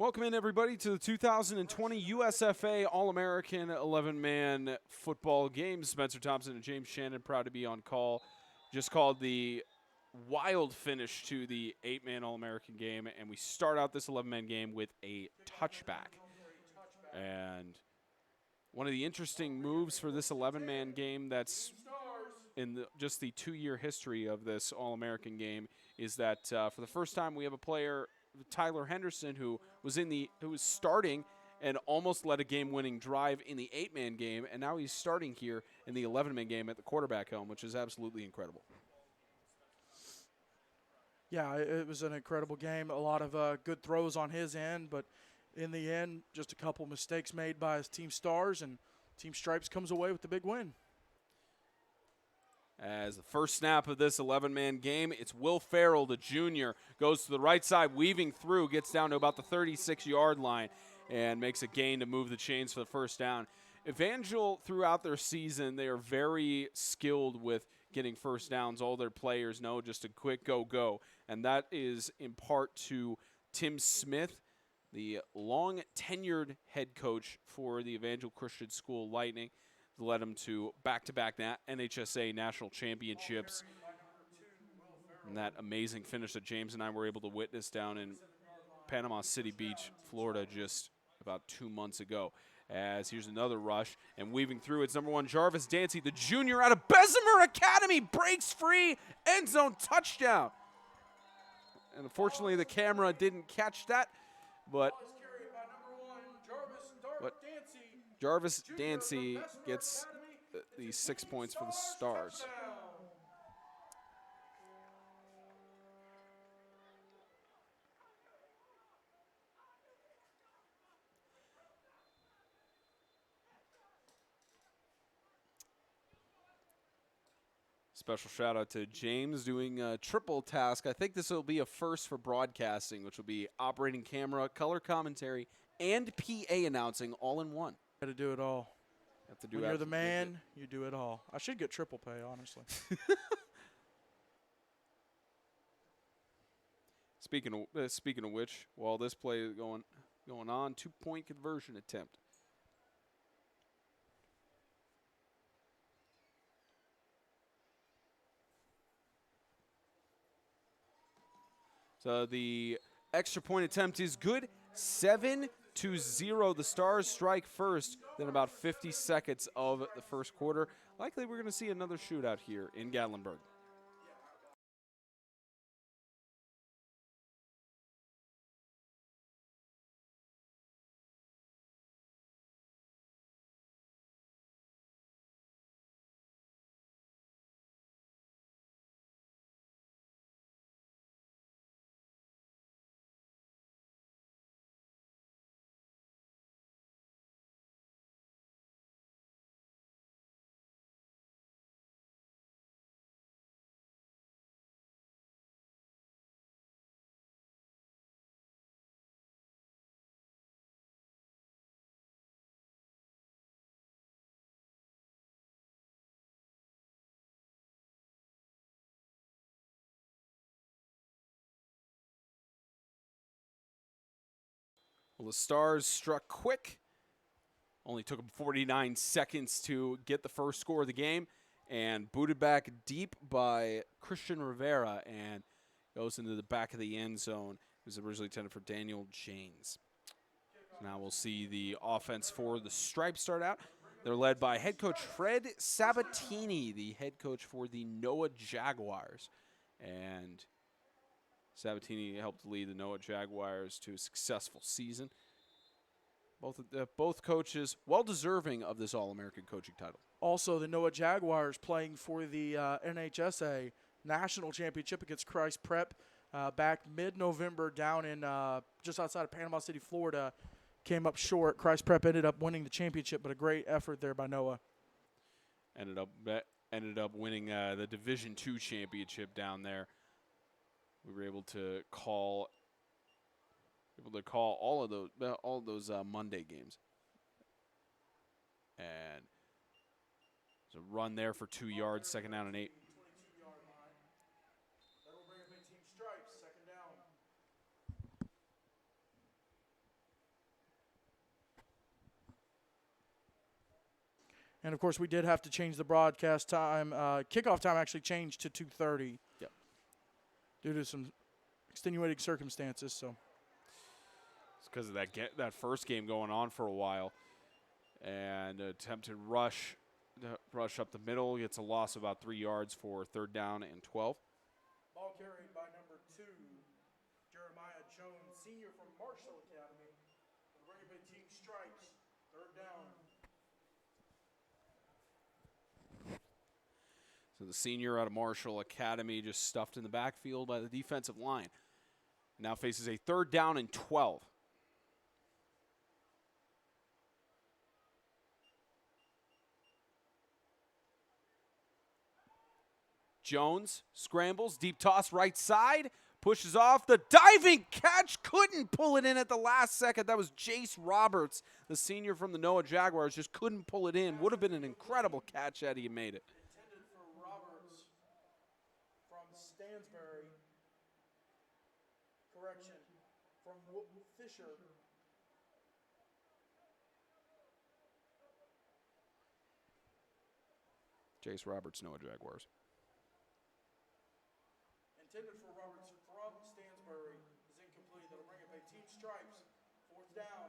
Welcome in, everybody, to the 2020 USFA All-American 11-man football game. Spencer Thompson and James Shannon proud to be on call. Just called the wild finish to the 8-man All-American game, and we start out this 11-man game with a touchback. And one of the interesting moves for this 11-man game that's in just the 2-year history of this All-American game is that for the first time we have a player, Tyler Henderson, who was starting and almost led a game-winning drive in the 8-man game, and now he's starting here in the 11-man game at the quarterback helm, which is absolutely incredible. Yeah, it was an incredible game. A lot of good throws on his end, but in the end, just a couple mistakes made by his team stars, and Team Stripes comes away with the big win. As the first snap of this 11-man game, it's Will Farrell, the junior, goes to the right side, weaving through, gets down to about the 36-yard line, and makes a gain to move the chains for the first down. Evangel, throughout their season, they are very skilled with getting first downs. All their players know just a quick go, and that is in part to Tim Smith, the long-tenured head coach for the Evangel Christian School Lightning. Led them to back-to-back NHSA national championships. And that amazing finish that James and I were able to witness down in Panama City Beach, Florida, just about 2 months ago. As here's another rush, and weaving through, it's number 1, Jarvis Dancy, the junior out of Bessemer Academy, breaks free, end zone touchdown. And unfortunately, the camera didn't catch that, but Jarvis Dancy gets the 6 points for the Stars. Special shout out to James doing a triple task. I think this will be a first for broadcasting, which will be operating camera, color commentary, and PA announcing all in one. Got to do it all. Have to do when you're the man, you do it all. I should get triple pay, honestly. Speaking of which, while this play is going on, 2-point conversion attempt. So the extra point attempt is good. 7-0. The Stars strike first, then about 50 seconds of the first quarter. Likely we're going to see another shootout here in Gatlinburg. Well, the Stars struck quick. Only took them 49 seconds to get the first score of the game, and booted back deep by Christian Rivera and goes into the back of the end zone. It was originally intended for Daniel Janes. So now we'll see the offense for the Stripes start out. They're led by head coach Fred Sabatini, the head coach for the Noah Jaguars. And Sabatini helped lead the Noah Jaguars to a successful season. Both coaches well-deserving of this All-American coaching title. Also, the Noah Jaguars playing for the NHSA National Championship against Christ Prep back mid-November down in just outside of Panama City, Florida. Came up short. Christ Prep ended up winning the championship, but a great effort there by Noah. Ended up winning the Division II championship down there. We were able to call all of those Monday games. And there's a run there for 2 yards, 2nd down and 8. That'll bring up a Team Stripes, 2nd down. And, of course, we did have to change the broadcast time. Kickoff time actually changed to 2:30. Yep. Due to some extenuating circumstances. So it's because of that first game going on for a while. And attempted rush up the middle. Gets a loss of about 3 yards for 3rd down and 12. Ball carried by number 2, Jeremiah Jones, senior from Marshall Academy. Bring up a team stripes. 3rd down. So the senior out of Marshall Academy just stuffed in the backfield by the defensive line. Now faces a 3rd down and 12. Jones scrambles, deep toss right side, pushes off. The diving catch, couldn't pull it in at the last second. That was Jace Roberts, the senior from the Noah Jaguars, just couldn't pull it in. Would have been an incredible catch had he made it. Intended for Roberts from Stansbury. Correction, from Fisher. Jace Roberts, Noah Jaguars. Intended for Roberts from Stansbury is incomplete. That'll bring up a team stripes. 4th down.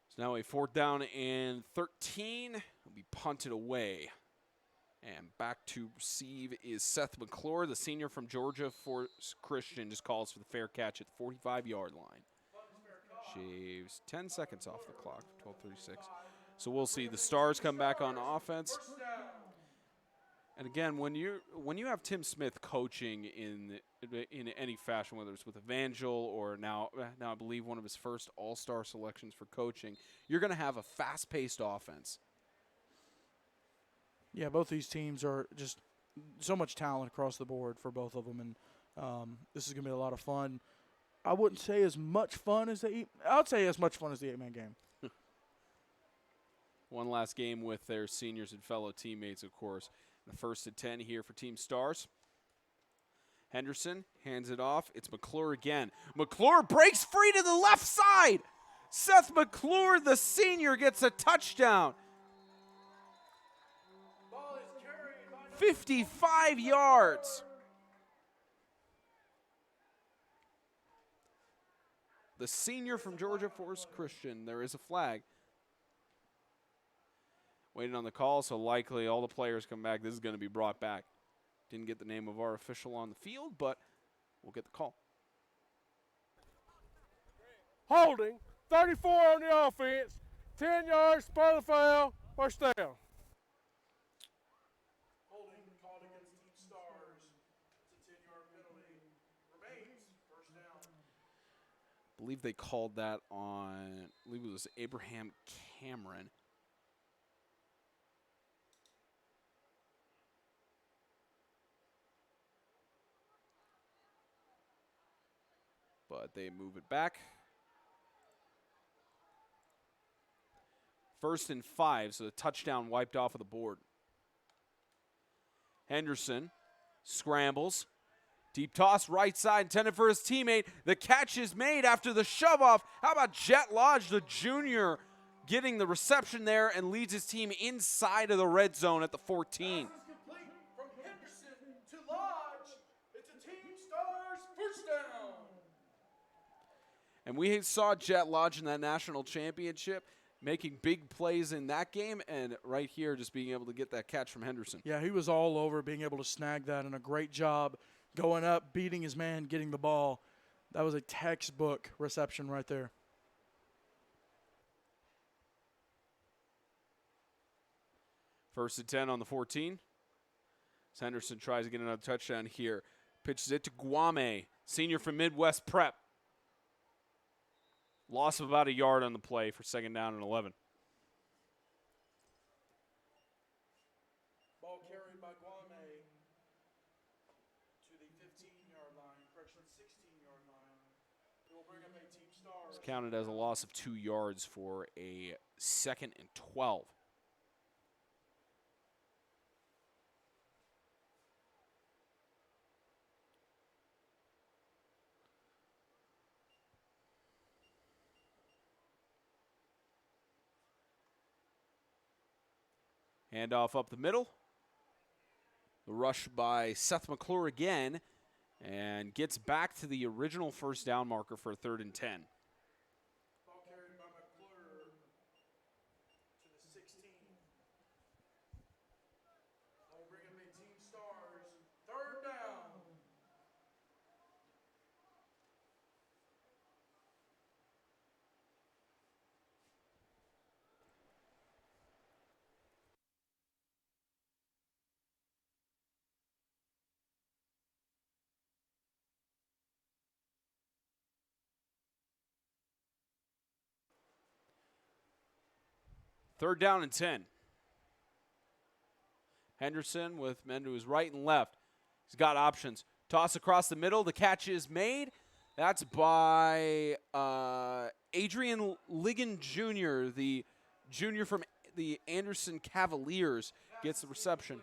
It's now a 4th down and 13. Will be punted away. And back to receive is Seth McClure, the senior from Georgia for Christian, just calls for the fair catch at the 45-yard line. Shaves 10 seconds off the clock, 12:36. So we'll see the Stars come back on offense. And again, when you have Tim Smith coaching in any fashion, whether it's with Evangel or now I believe one of his first All-Star selections for coaching, you're going to have a fast-paced offense. Yeah, both these teams are just so much talent across the board for both of them, and this is going to be a lot of fun. I wouldn't say as much fun as I'd say as much fun as the 8-man game. One last game with their seniors and fellow teammates, of course. The 1st and 10 here for Team Stars. Henderson hands it off. It's McClure again. McClure breaks free to the left side. Seth McClure, the senior, gets a touchdown. 55 yards. The senior from Georgia Forest Christian. There is a flag. Waiting on the call, so likely all the players come back. This is going to be brought back. Didn't get the name of our official on the field, but we'll get the call. Holding, 34 on the offense, 10 yards, spot the foul, 1st down. Holding called against Team Stars. It's a 10-yard penalty. Remains 1st down. I believe they called that on, I believe it was Abraham Cameron. But they move it back. 1st and 5, so the touchdown wiped off of the board. Henderson scrambles. Deep toss right side, intended for his teammate. The catch is made after the shove off. How about Jet Lodge, the junior, getting the reception there and leads his team inside of the red zone at the 14. Pass is complete from Henderson to Lodge. It's a Team Stars 1st down. And we saw Jet Lodge in that national championship making big plays in that game, and right here just being able to get that catch from Henderson. Yeah, he was all over being able to snag that, and a great job going up, beating his man, getting the ball. That was a textbook reception right there. First and 10 on the 14. As Henderson tries to get another touchdown here. Pitches it to Guame, senior from Midwest Prep. Loss of about a yard on the play for 2nd down and 11. Ball carried by Guame to the 15-yard line, correction, 16-yard line. It will bring up a Team Stars. It's counted as a loss of 2 yards for a 2nd and 12. Handoff up the middle. The rush by Seth McClure again, and gets back to the original first down marker for a 3rd and 10. Ball carried by McClure to the 16. That will bring up 18 stars. 3rd down. Third down and 10. Henderson with men to his right and left. He's got options. Toss across the middle. The catch is made. That's by Adrian Ligon Jr., the junior from the Anderson Cavaliers, gets the reception.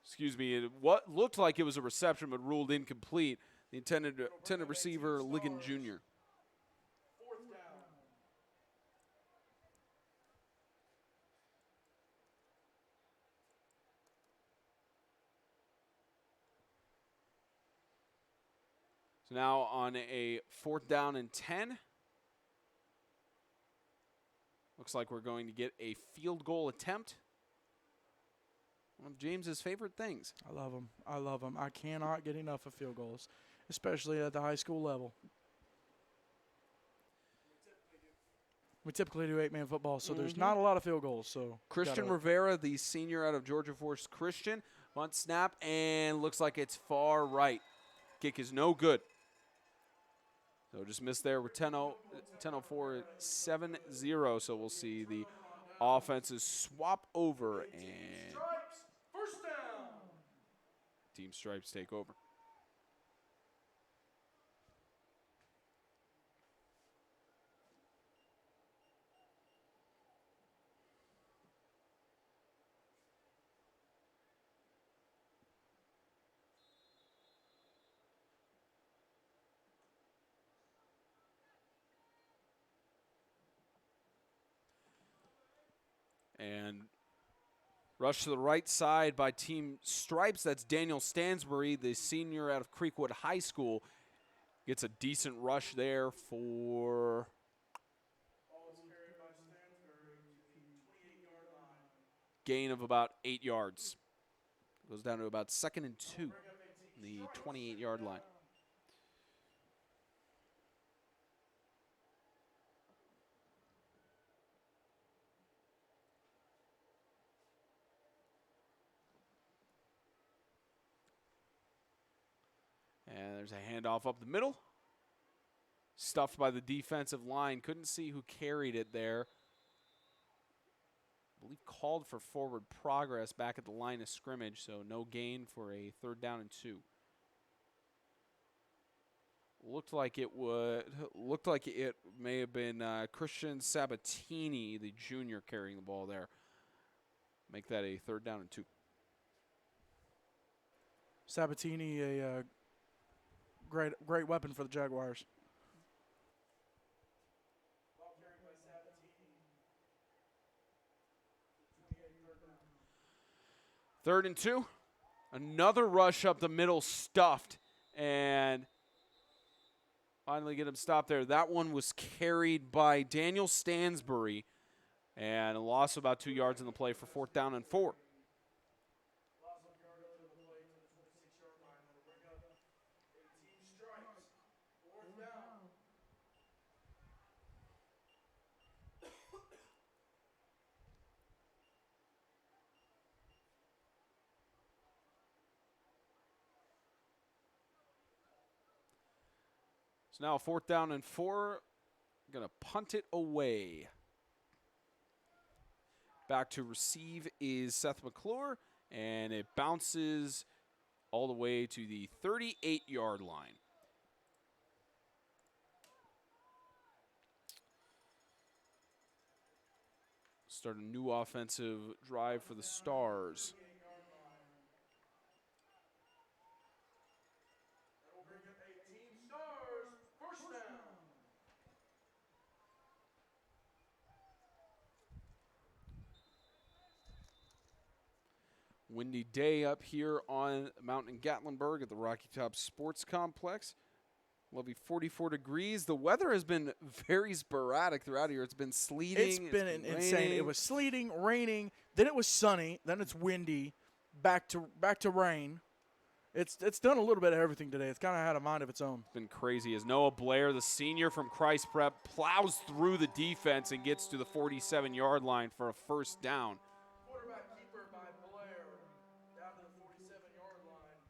Excuse me. What looked like it was a reception but ruled incomplete. The intended receiver, Ligon Jr. 4th down. So now on a 4th down and 10. Looks like we're going to get a field goal attempt. One of James's favorite things. I love them. I love them. I cannot get enough of field goals, especially at the high school level. We typically do 8-man football, so there's not a lot of field goals. So Christian Rivera, the senior out of Georgia Force Christian, punt snap, and looks like it's far right. Kick is no good. So just missed there with 10:04, 7-0. So we'll see the offenses swap over and Stripes. 1st down. Team Stripes take over. And rush to the right side by Team Stripes. That's Daniel Stansbury, the senior out of Creekwood High School. Gets a decent rush there for Ball is carried by Stansbury to the 28-yard line. gain of about 8 yards. Goes down to about 2nd and 2, the 28-yard line. And there's a handoff up the middle. Stuffed by the defensive line. Couldn't see who carried it there. I believe called for forward progress back at the line of scrimmage, so no gain for a 3rd down and 2. Looked like it may have been Christian Sabatini, the junior, carrying the ball there. Make that a 3rd down and 2. Sabatini, a great weapon for the Jaguars. Ball carried by Sabatini. 3rd and 2. Another rush up the middle, stuffed, and finally get him stopped there. That one was carried by Daniel Stansbury, and a loss of about 2 yards in the play for 4th down and 4. Loss of yard to the play to the 26-yard line. That'll bring up 18 strikes. 4th down. So now 4th down and 4. Going to punt it away. Back to receive is Seth McClure, and it bounces all the way to the 38-yard line. Start a new offensive drive for the Stars. That'll bring up 18 stars. 1st down. Windy day up here on Mountain Gatlinburg at the Rocky Top Sports Complex. Lovely 44 degrees. The weather has been very sporadic throughout here. It's been sleeting. It's been insane. raining. It was sleeting, raining, then it was sunny, then it's windy, back to rain. It's done a little bit of everything today. It's kind of had a mind of its own. It's been crazy as Noah Blair, the senior from Christ Prep, plows through the defense and gets to the 47-yard line for a first down. Quarterback keeper by Blair down to the 47-yard line.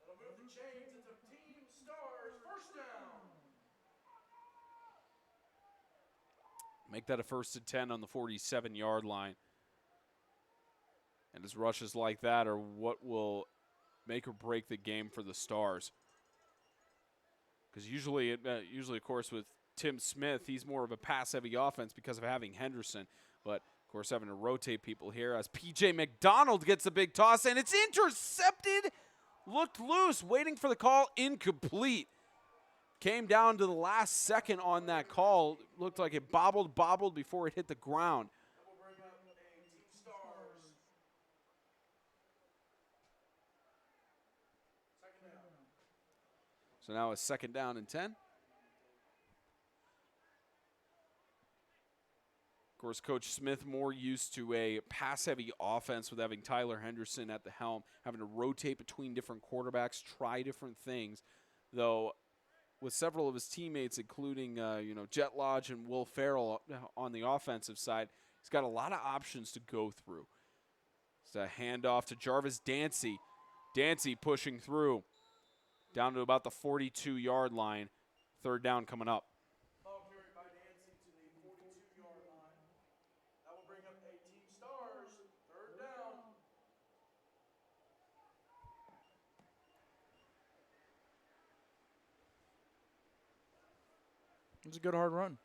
That'll move the chains into Team Stars. First down. Make that a 1st and 10 on the 47-yard line. And his rushes like that are what will make or break the game for the Stars. Because usually, of course, with Tim Smith, he's more of a pass-heavy offense because of having Henderson. But, of course, having to rotate people here as P.J. McDonald gets a big toss, and it's intercepted. Looked loose, waiting for the call, incomplete. Came down to the last second on that call. Looked like it bobbled before it hit the ground. We'll bring up a Team Stars. Second down. So now it's 2nd down and 10. Of course, Coach Smith more used to a pass-heavy offense with having Tyler Henderson at the helm, having to rotate between different quarterbacks, try different things. Though, with several of his teammates, including Jet Lodge and Will Farrell on the offensive side, he's got a lot of options to go through. It's a handoff to Jarvis Dancy. Dancy pushing through down to about the 42-yard line. 3rd down coming up. Ball carried by Dancy to the 42-yard line. That will bring up a Team Stars. 3rd down. It was a good hard run.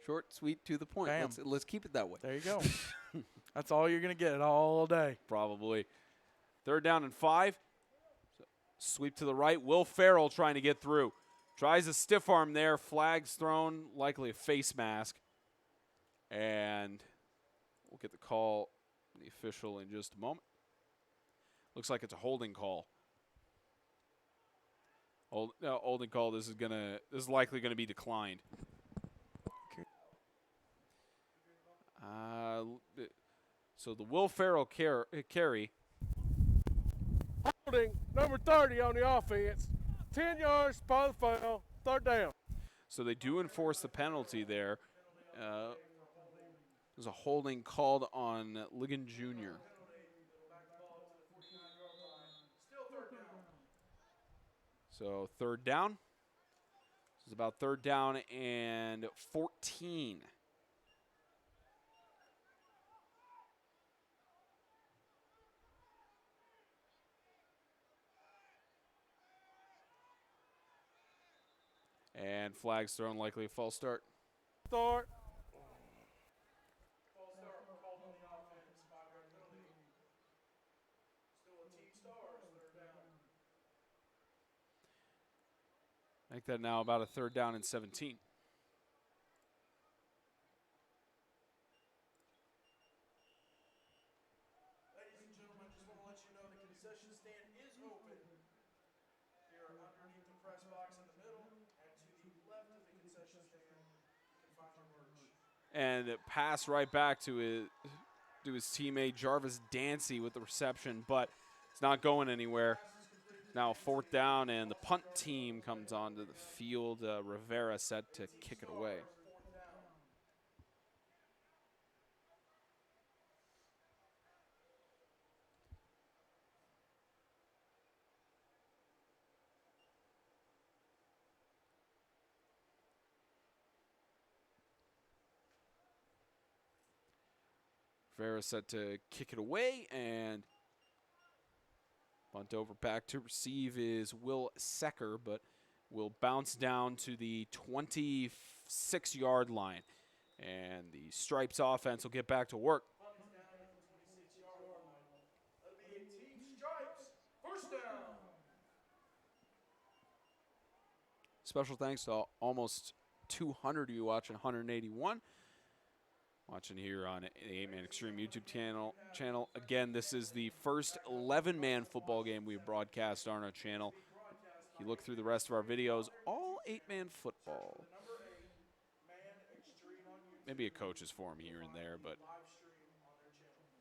Short, sweet, to the point. Bam. Let's keep it that way. There you go. That's all you're going to get all day. Probably. 3rd down and 5. Sweep to the right. Will Farrell trying to get through. Tries a stiff arm there. Flags thrown, likely a face mask. And we'll get the call from the official in just a moment. Looks like it's a holding call. Holding call. This is likely gonna be declined. So the Will Farrell carry. Holding number 30 on the offense. 10 yards, spot the foul, 3rd down. So they do enforce the penalty there. There's a holding called on Ligon Jr. So 3rd down. This is about 3rd down and 14. And flags thrown, likely a false start. Start. False start called on the offense. 5-yard penalty. Still a Team Stars. 3rd down. Make that now about a 3rd down and 17. Ladies and gentlemen, just want to let you know the concession stand is open here underneath the press box in the middle, and to the left of the concession stand, you can find your merch. And it pass right back to his teammate Jarvis Dancy with the reception, but it's not going anywhere. Now 4th down, and the punt team comes onto the field. Rivera set to kick it away. Rivera set to kick it away, and punt over back to receive is Will Secker, but will bounce down to the 26-yard line. And the Stripes offense will get back to work. Punt is down at the 26-yard line. That'll be a Team Stripes. 1st down. Special thanks to almost 200 of you watching 181. Watching here on the 8-Man Extreme YouTube channel. Again, this is the first 11-man football game we broadcast on our channel. If you look through the rest of our videos, all 8-man football. Maybe a coach's form here and there, but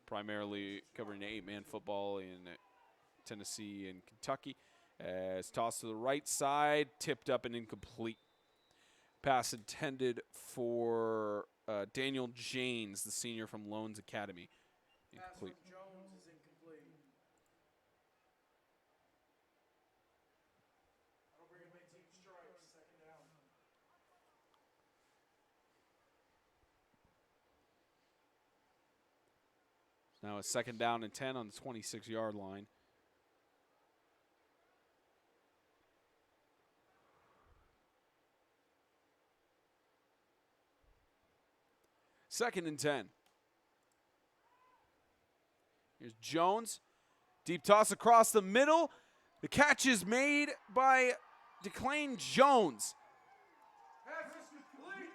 primarily covering 8-man football in Tennessee and Kentucky. As tossed to the right side, tipped up and incomplete. Pass intended for Daniel Janes, the senior from Loans Academy. Incomplete. Jones is incomplete. That'll bring up 18 strikes, second down. Now a second down and 10 on the 26-yard line. Second and 10. Here's Jones. Deep toss across the middle. The catch is made by Declan Jones. Pass is complete.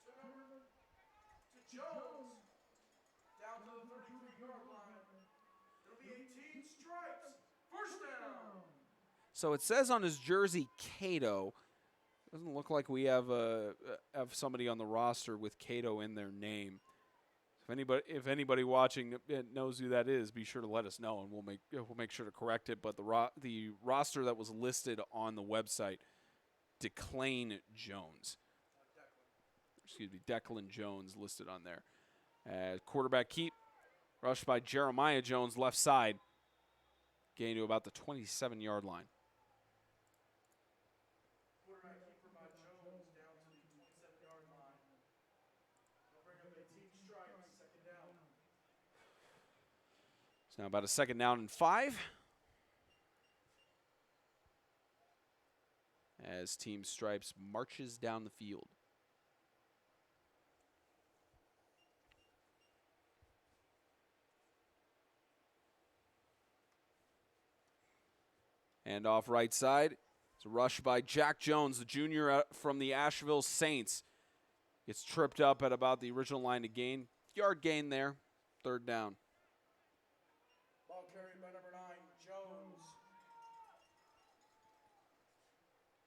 Turnover to Jones. Down to the 33-yard line. It'll be 18 strikes. First down. So it says on his jersey, Cato. Doesn't look like we have somebody on the roster with Cato in their name. If anybody watching knows who that is, be sure to let us know, and we'll make sure to correct it. But the roster that was listed on the website, Declan Jones. Excuse me, Declan Jones listed on there. Quarterback keep, rushed by Jeremiah Jones, left side. Gain to about the 27-yard line. Quarterback keeper by Jones down to the 27-yard line. They'll bring up 18 strikes, second down. It's now about a second down and 5. As Team Stripes marches down the field. And off right side, it's a rush by Jack Jones, the junior from the Asheville Saints. Gets tripped up at about the original line to gain. Yard gain there, third down. Ball carried by number 9, Jones.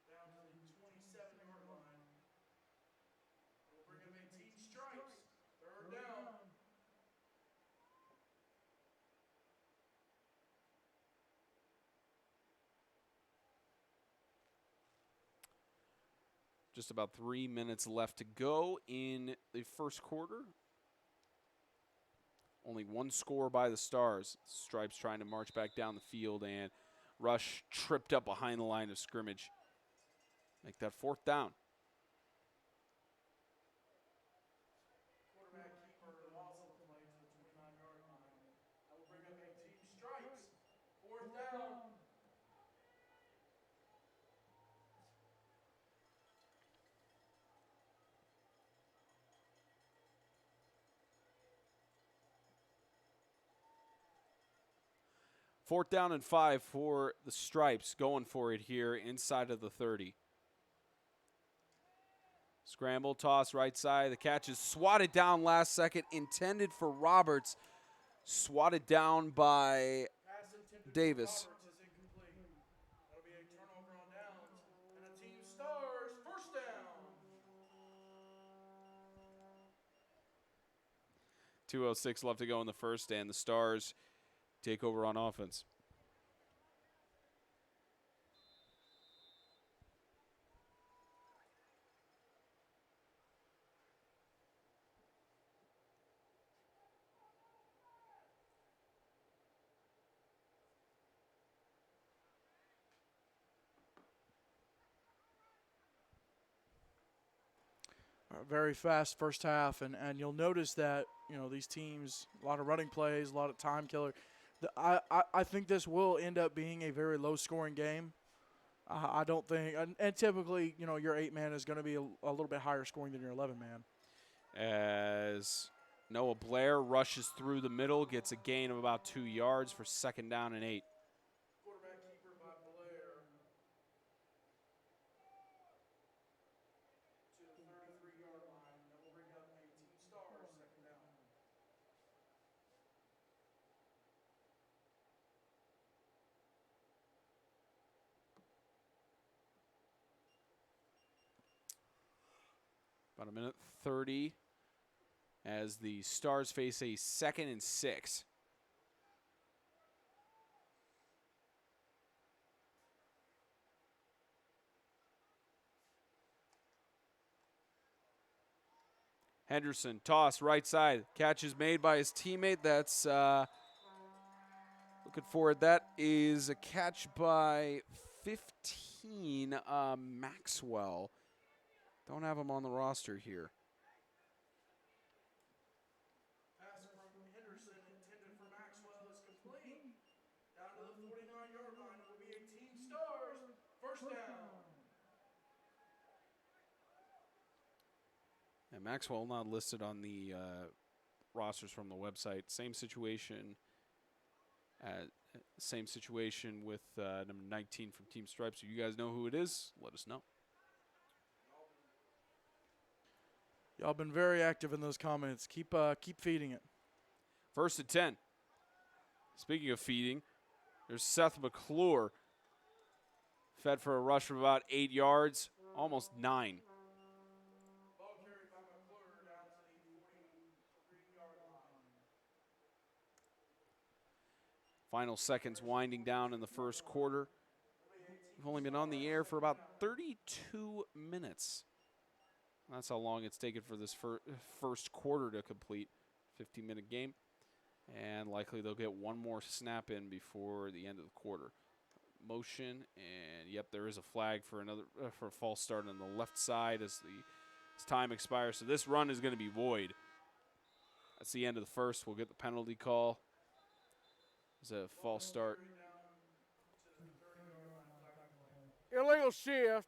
Down to the 27-yard line. We'll bring up 18 strikes, third down. Just about 3 minutes left to go in the first quarter. Only one score by the Stars. Stripes trying to march back down the field, and Rush tripped up behind the line of scrimmage. Make that fourth down. Quarterback keeper also play to the 29-yard line. That will bring up 18 strikes, fourth down. Fourth down and 5 for the Stripes, going for it here inside of the 30. Scramble, toss, right side. The catch is swatted down last second, intended for Roberts. Swatted down by Pass intended Davis. for Roberts is incomplete. That'll be a turnover on downs, and the Team Stars first down. 2:06 left to go in the first, and the Stars take over on offense. Very fast first half, and you'll notice that, you know, these teams, a lot of running plays, a lot of time killer. I think this will end up being a very low-scoring game. I don't think – and typically, you know, your 8-man is going to be a little bit higher scoring than your 11-man. As Noah Blair rushes through the middle, gets a gain of about 2 yards for second down and 8. Quarterback keeper by Blair. About a minute 30 as the Stars face a 2nd and 6. Henderson, toss, right side. Catch is made by his teammate. That's, looking for it. That is a catch by 15, Maxwell. Don't have him on the roster here. Pass from Henderson intended for Maxwell is complete. Down to the 49-yard line. It will be a Team Stars first down. And Maxwell not listed on the rosters from the website. Same situation with number 19 from Team Stripes. If you guys know who it is, let us know. Y'all been very active in those comments. Keep feeding it. 1st and 10. Speaking of feeding, there's Seth McClure. Fed for a rush of about 8 yards, almost 9. Ball carried by McClure down to the 43-yard line. Final seconds winding down in the first quarter. We've only been on the air for about 32 minutes. That's how long it's taken for this first quarter to complete. 15-minute game. And likely they'll get one more snap in before the end of the quarter. Motion, and yep, there is a flag for for a false start on the left side as time expires. So this run is going to be void. That's the end of the first. We'll get the penalty call. It's a false start. Illegal shift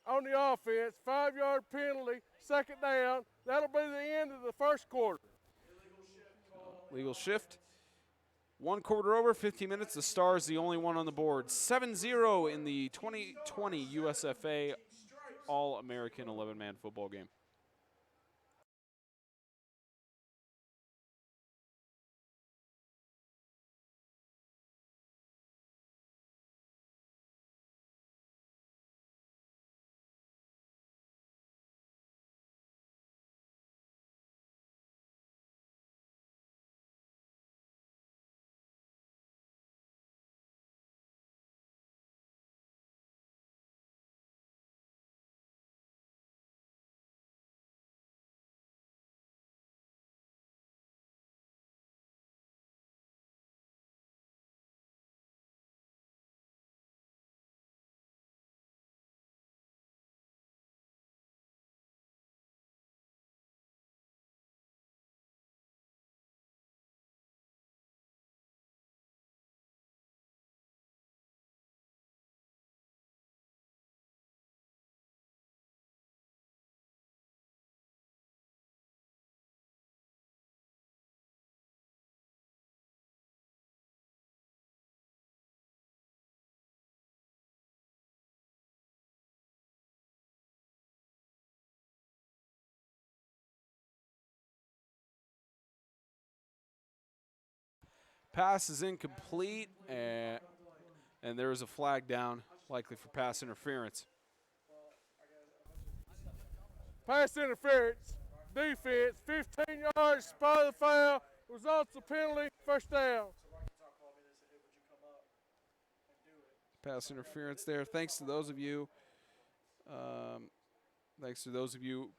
on the offense, 5-yard penalty, 2nd down. That'll be the end of the first quarter. Legal shift. 1 quarter over, 15 minutes. The Stars the only one on the board. 7-0 in the 2020 USFA All-American 11-man football game. Pass is incomplete, and there is a flag down, likely for pass interference. Pass interference, defense, 15 yards, spot the foul, results of penalty, first down. Pass interference there. Thanks to those of you. Thanks to those of you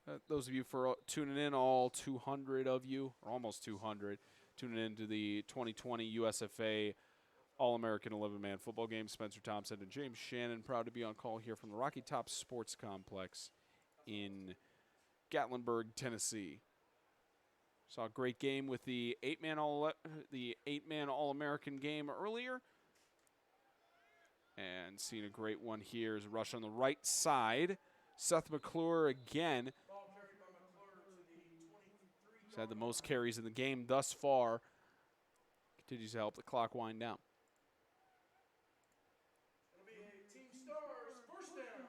for tuning in, all 200 of you, or almost 200, tuning in to the 2020 USFA All-American 11-man football game. Spencer Thompson and James Shannon proud to be on call here from the Rocky Top Sports Complex in Gatlinburg, Tennessee. Saw a great game with the eight-man All-American game earlier. And seeing a great one here is a rush on the right side. Seth McClure again. He's had the most carries in the game thus far. Continues to help the clock wind down. It'll be a Team Stars first down.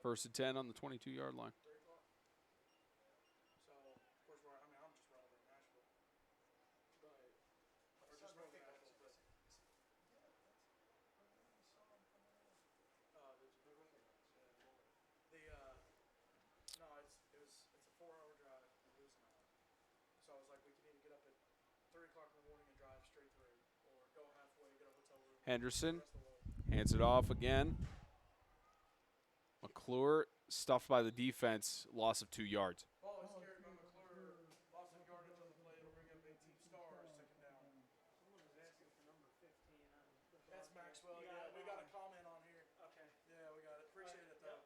First and 10 on the 22-yard line. 3 o'clock in the morning and drive straight through, or go halfway, get a hotel room. Henderson hands it off again. McClure stuffed by the defense, loss of 2 yards. Ball is carried by McClure. Loss of yardage on the play. It'll bring up a team stars, second down. Someone was asking for number 15. That's Maxwell. Yeah, we got a comment on here. Okay. Yeah, we got it. Appreciate it, though.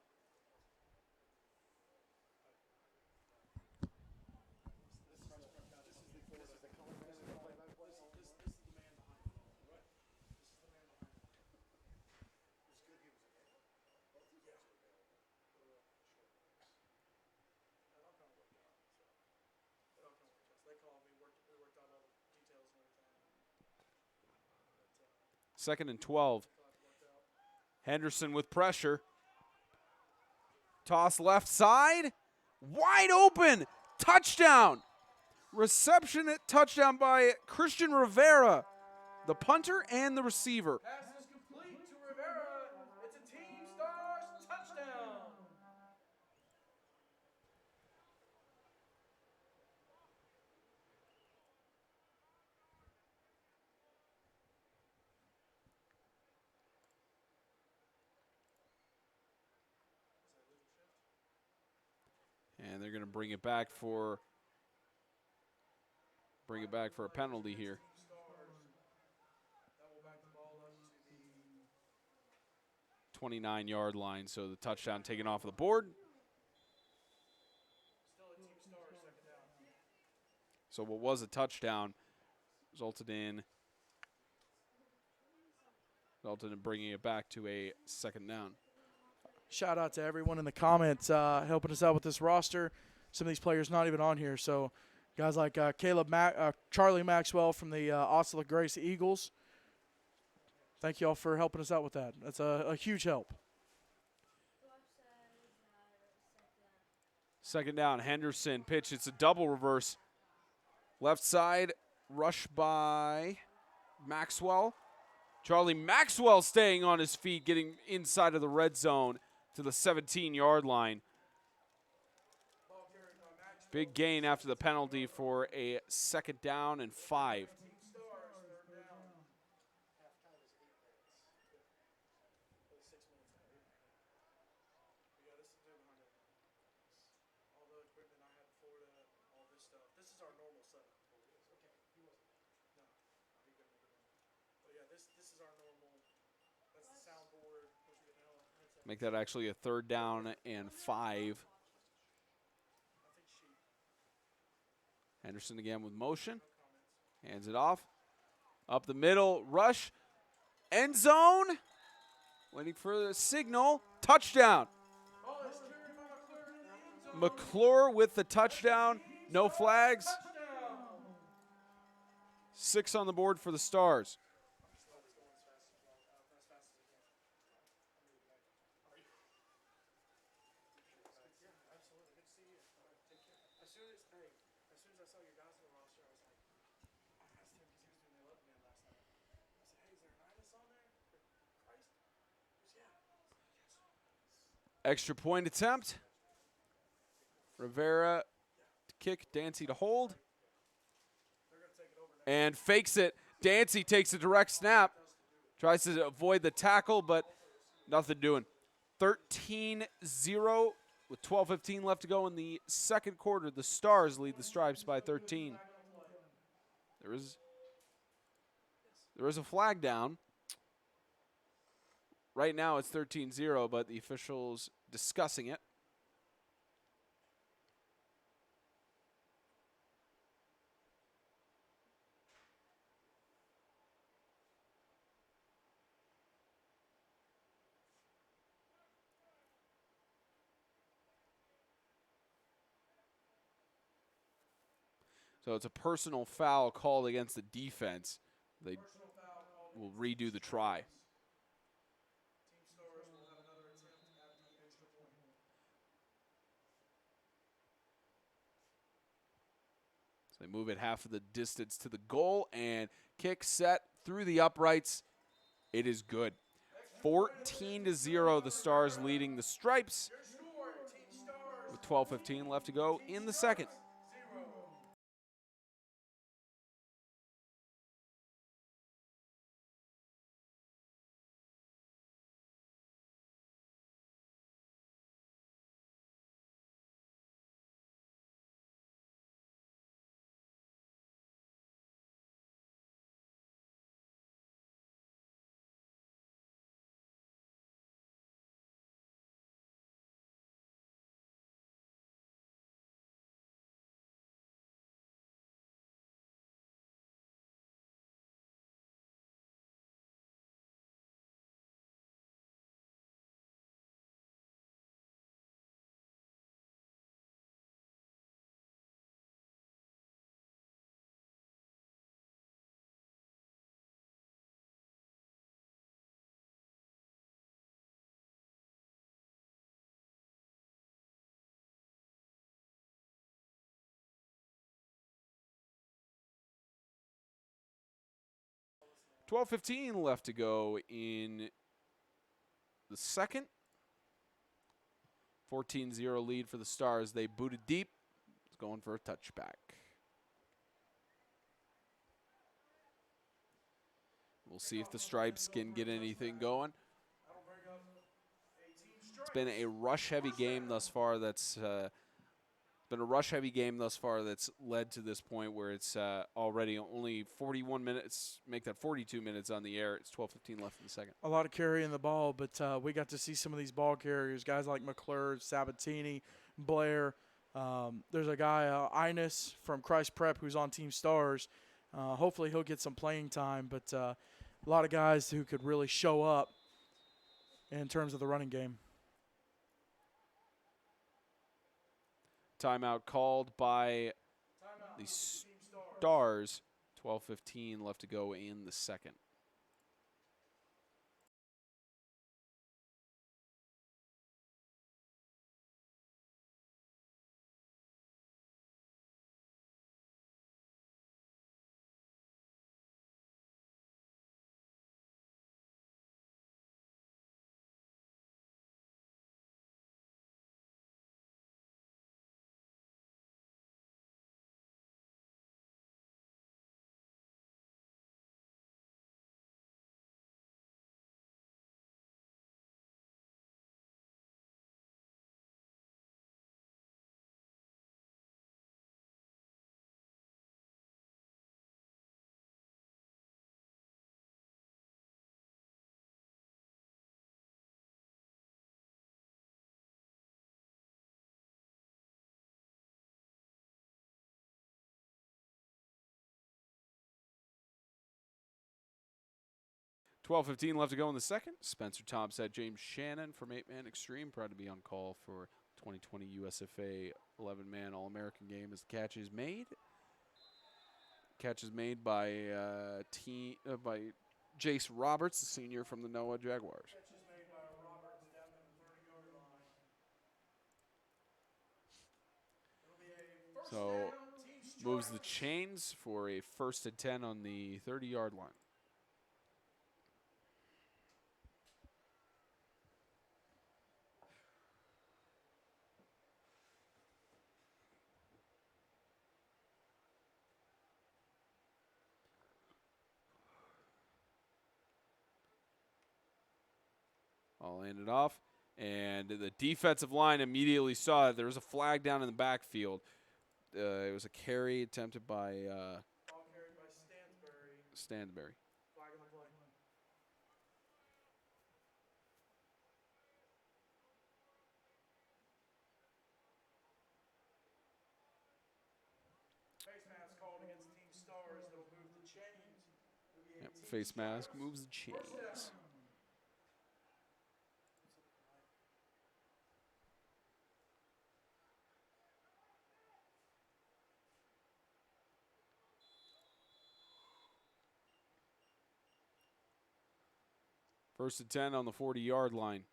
They called me. We worked out all the details and everything. 2nd and 12. Henderson with pressure. Toss left side. Wide open. Touchdown. Reception at touchdown by Christian Rivera, the punter and the receiver. Pass is complete to Rivera. It's a team stars touchdown. And they're going to bring it back for a penalty here. That will back the ball up to the 29-yard line, so the touchdown taken off of the board. still a team stars, second down. So what was a touchdown resulted in bringing it back to a 2nd down. Shout out to everyone in the comments helping us out with this roster. Some of these players not even on here. So guys like Charlie Maxwell from the Osceola Grace Eagles. Thank you all for helping us out with that. That's a huge help. 2nd down, Henderson pitch. It's a double reverse. Left side, rush by Maxwell. Charlie Maxwell staying on his feet, getting inside of the red zone to the 17-yard line. Big gain after the penalty for a 2nd down and 5. Make that actually a 3rd down and 5. Henderson again with motion. Hands it off. Up the middle, rush. End zone. Waiting for the signal. Touchdown. McClure with the touchdown. No flags. 6 on the board for the Stars. Extra point attempt. Rivera to kick, Dancy to hold. And fakes it. Dancy takes a direct snap. Tries to avoid the tackle, but nothing doing. 13-0 with 12:15 left to go in the 2nd quarter. The Stars lead the Stripes by 13. There is a flag down. Right now it's 13-0, but the officials discussing it. So it's a personal foul called against the defense. They will redo the try. So they move it half of the distance to the goal and kick set through the uprights. It is good. 14-0, the Stars leading the Stripes with 12:15 left to go in the 2nd. 12:15 left to go in the second. 14-0 lead for the Stars. They booted deep. It's going for a touchback. We'll see if the Stripes can get anything going. It's been a rush-heavy game thus far. That's led to this point where it's already only 41 minutes. Make that 42 minutes on the air. It's 12:15 left in the second. A lot of carrying the ball, but we got to see some of these ball carriers, guys like McClure, Sabatini, Blair. There's a guy, Ines from Christ Prep, who's on Team Stars. Hopefully he'll get some playing time, but a lot of guys who could really show up in terms of the running game. Timeout called by the Stars. 12:15 left to go in the second. $12:15 left to go in the second. Spencer Thompson, James Shannon from 8-Man Extreme, proud to be on call for 2020 USFA 11-Man All-American game as the catch is made. Catch is made by by Jace Roberts, the senior from the NOAA Jaguars. Catch is made by Roberts down to the 30-yard line. It'll be a first So down, Team moves the Stripes. chains for a 1st and 10 on the 30-yard line. I'll hand it off. And the defensive line immediately saw it. There was a flag down in the backfield. It was a carry attempted by Ball carried by Stansbury. Stanberry. Flag on the play. Face mask called against Team Stars. That'll move the chains. It'll be a Yep, Team face mask Stripes. moves the chains. First down. First and 10 on the 40-yard line.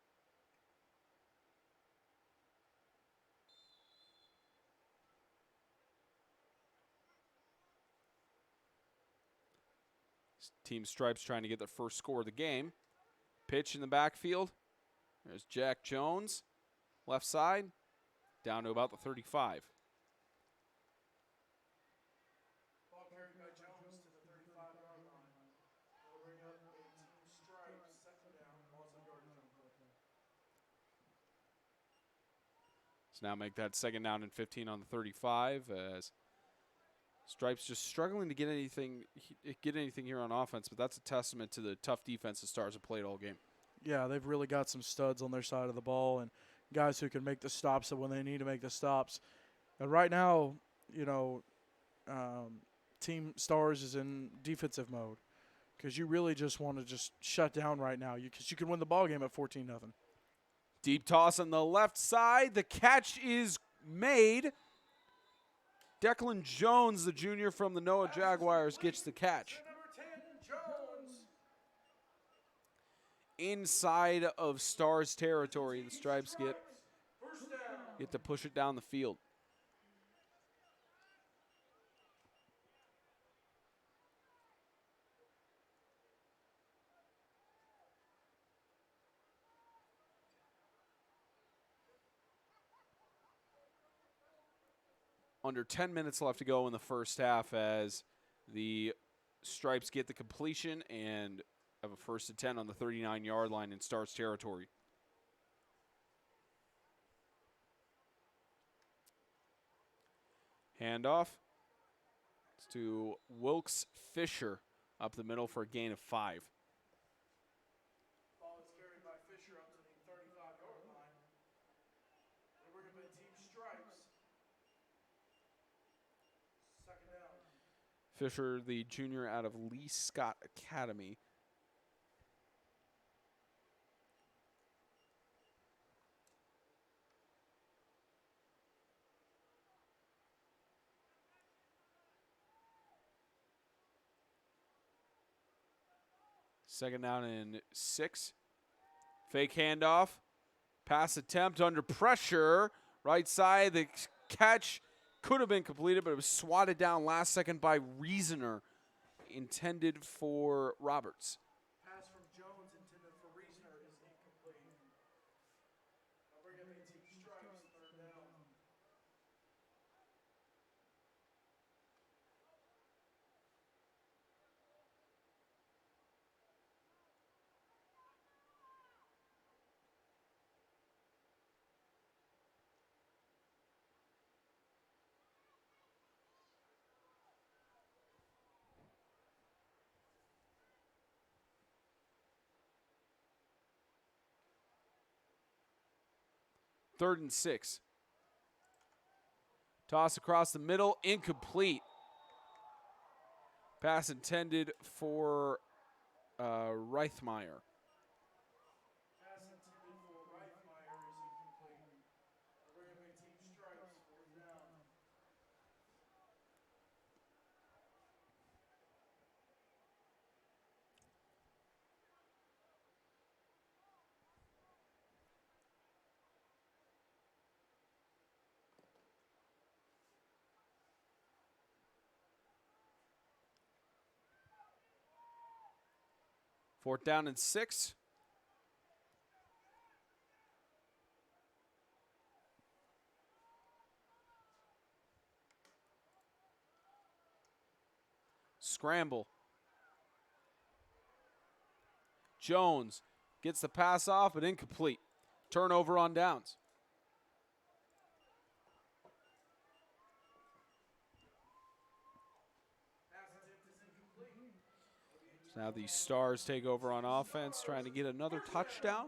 Team Stripes trying to get their first score of the game. Pitch in the backfield. There's Jack Jones, left side, down to about the 35. Ball carried by Jones to the 35-yard line. That'll bring up a Team Stripes second down, also yard zone. So now make that second down and 15 on the 35 as Stripes just struggling to get anything here on offense, but that's a testament to the tough defense the Stars have played all game. Yeah, they've really got some studs on their side of the ball and guys who can make the stops when they need to make the stops. And right now, you know, Team Stars is in defensive mode because you really just want to just shut down right now because you can win the ball game at 14-0. Deep toss on the left side. The catch is made. Declan Jones, the junior from the NOAA Jaguars, gets the catch. Number 10, Jones. Inside of Stars territory, the Stripes get First down. to push it down the field. under 10 minutes left to go in the first half as the Stripes get the completion and have a 1st and 10 on the 39-yard line in Stars territory. Handoff. It's to Wilkes Fisher up the middle for a gain of 5. Ball is carried by Fisher up to the 35-yard line. They bring up a team stripes. 2nd down. Fisher, the junior out of Lee Scott Academy. Second down and 6. Fake handoff. Pass attempt under pressure. Right side. The catch could have been completed, but it was swatted down last second by Reasoner, intended for Roberts. Pass from Jones intended for Reasoner is incomplete. They'll bring up a team stripes. 3rd down. Third and 6. Toss across the middle, incomplete. Pass intended for Reithmeyer. Pass intended for Reithmeyer is incomplete. They'll bring up a team stripes. 4th down. Fourth down and 6. Scramble. Jones gets the pass off, but incomplete. Turnover on downs. Pass attempt is incomplete. So now the Stars take over on offense, trying to get another touchdown.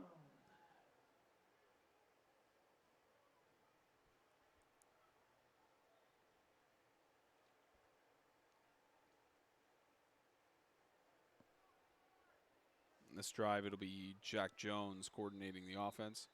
In this drive, it'll be Jack Jones coordinating the offense.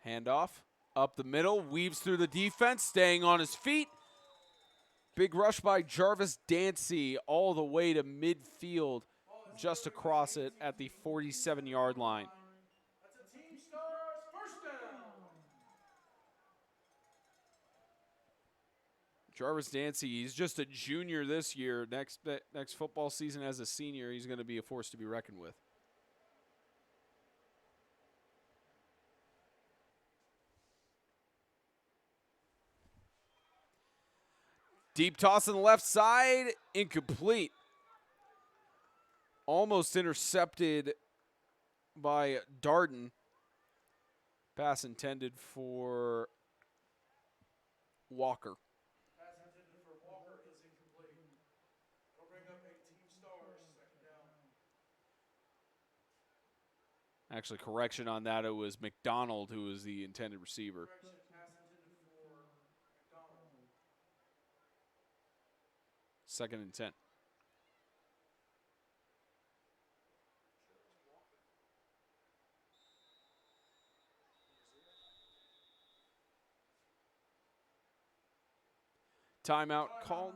Handoff up the middle, weaves through the defense, staying on his feet. Big rush by Jarvis Dancy all the way to midfield, just across it at the 47-yard line. That's a team Stars 1st down. Jarvis Dancy, he's just a junior this year. Next football season as a senior, he's going to be a force to be reckoned with. Deep toss on the left side, incomplete. Almost intercepted by Darden. Pass intended for Walker. Pass intended for Walker is incomplete. It'll bring up a team Stars 2nd down. Actually, correction on that, it was McDonald who was the intended receiver. Correction, pass intended for McDonald. 2nd and 10. Timeout called.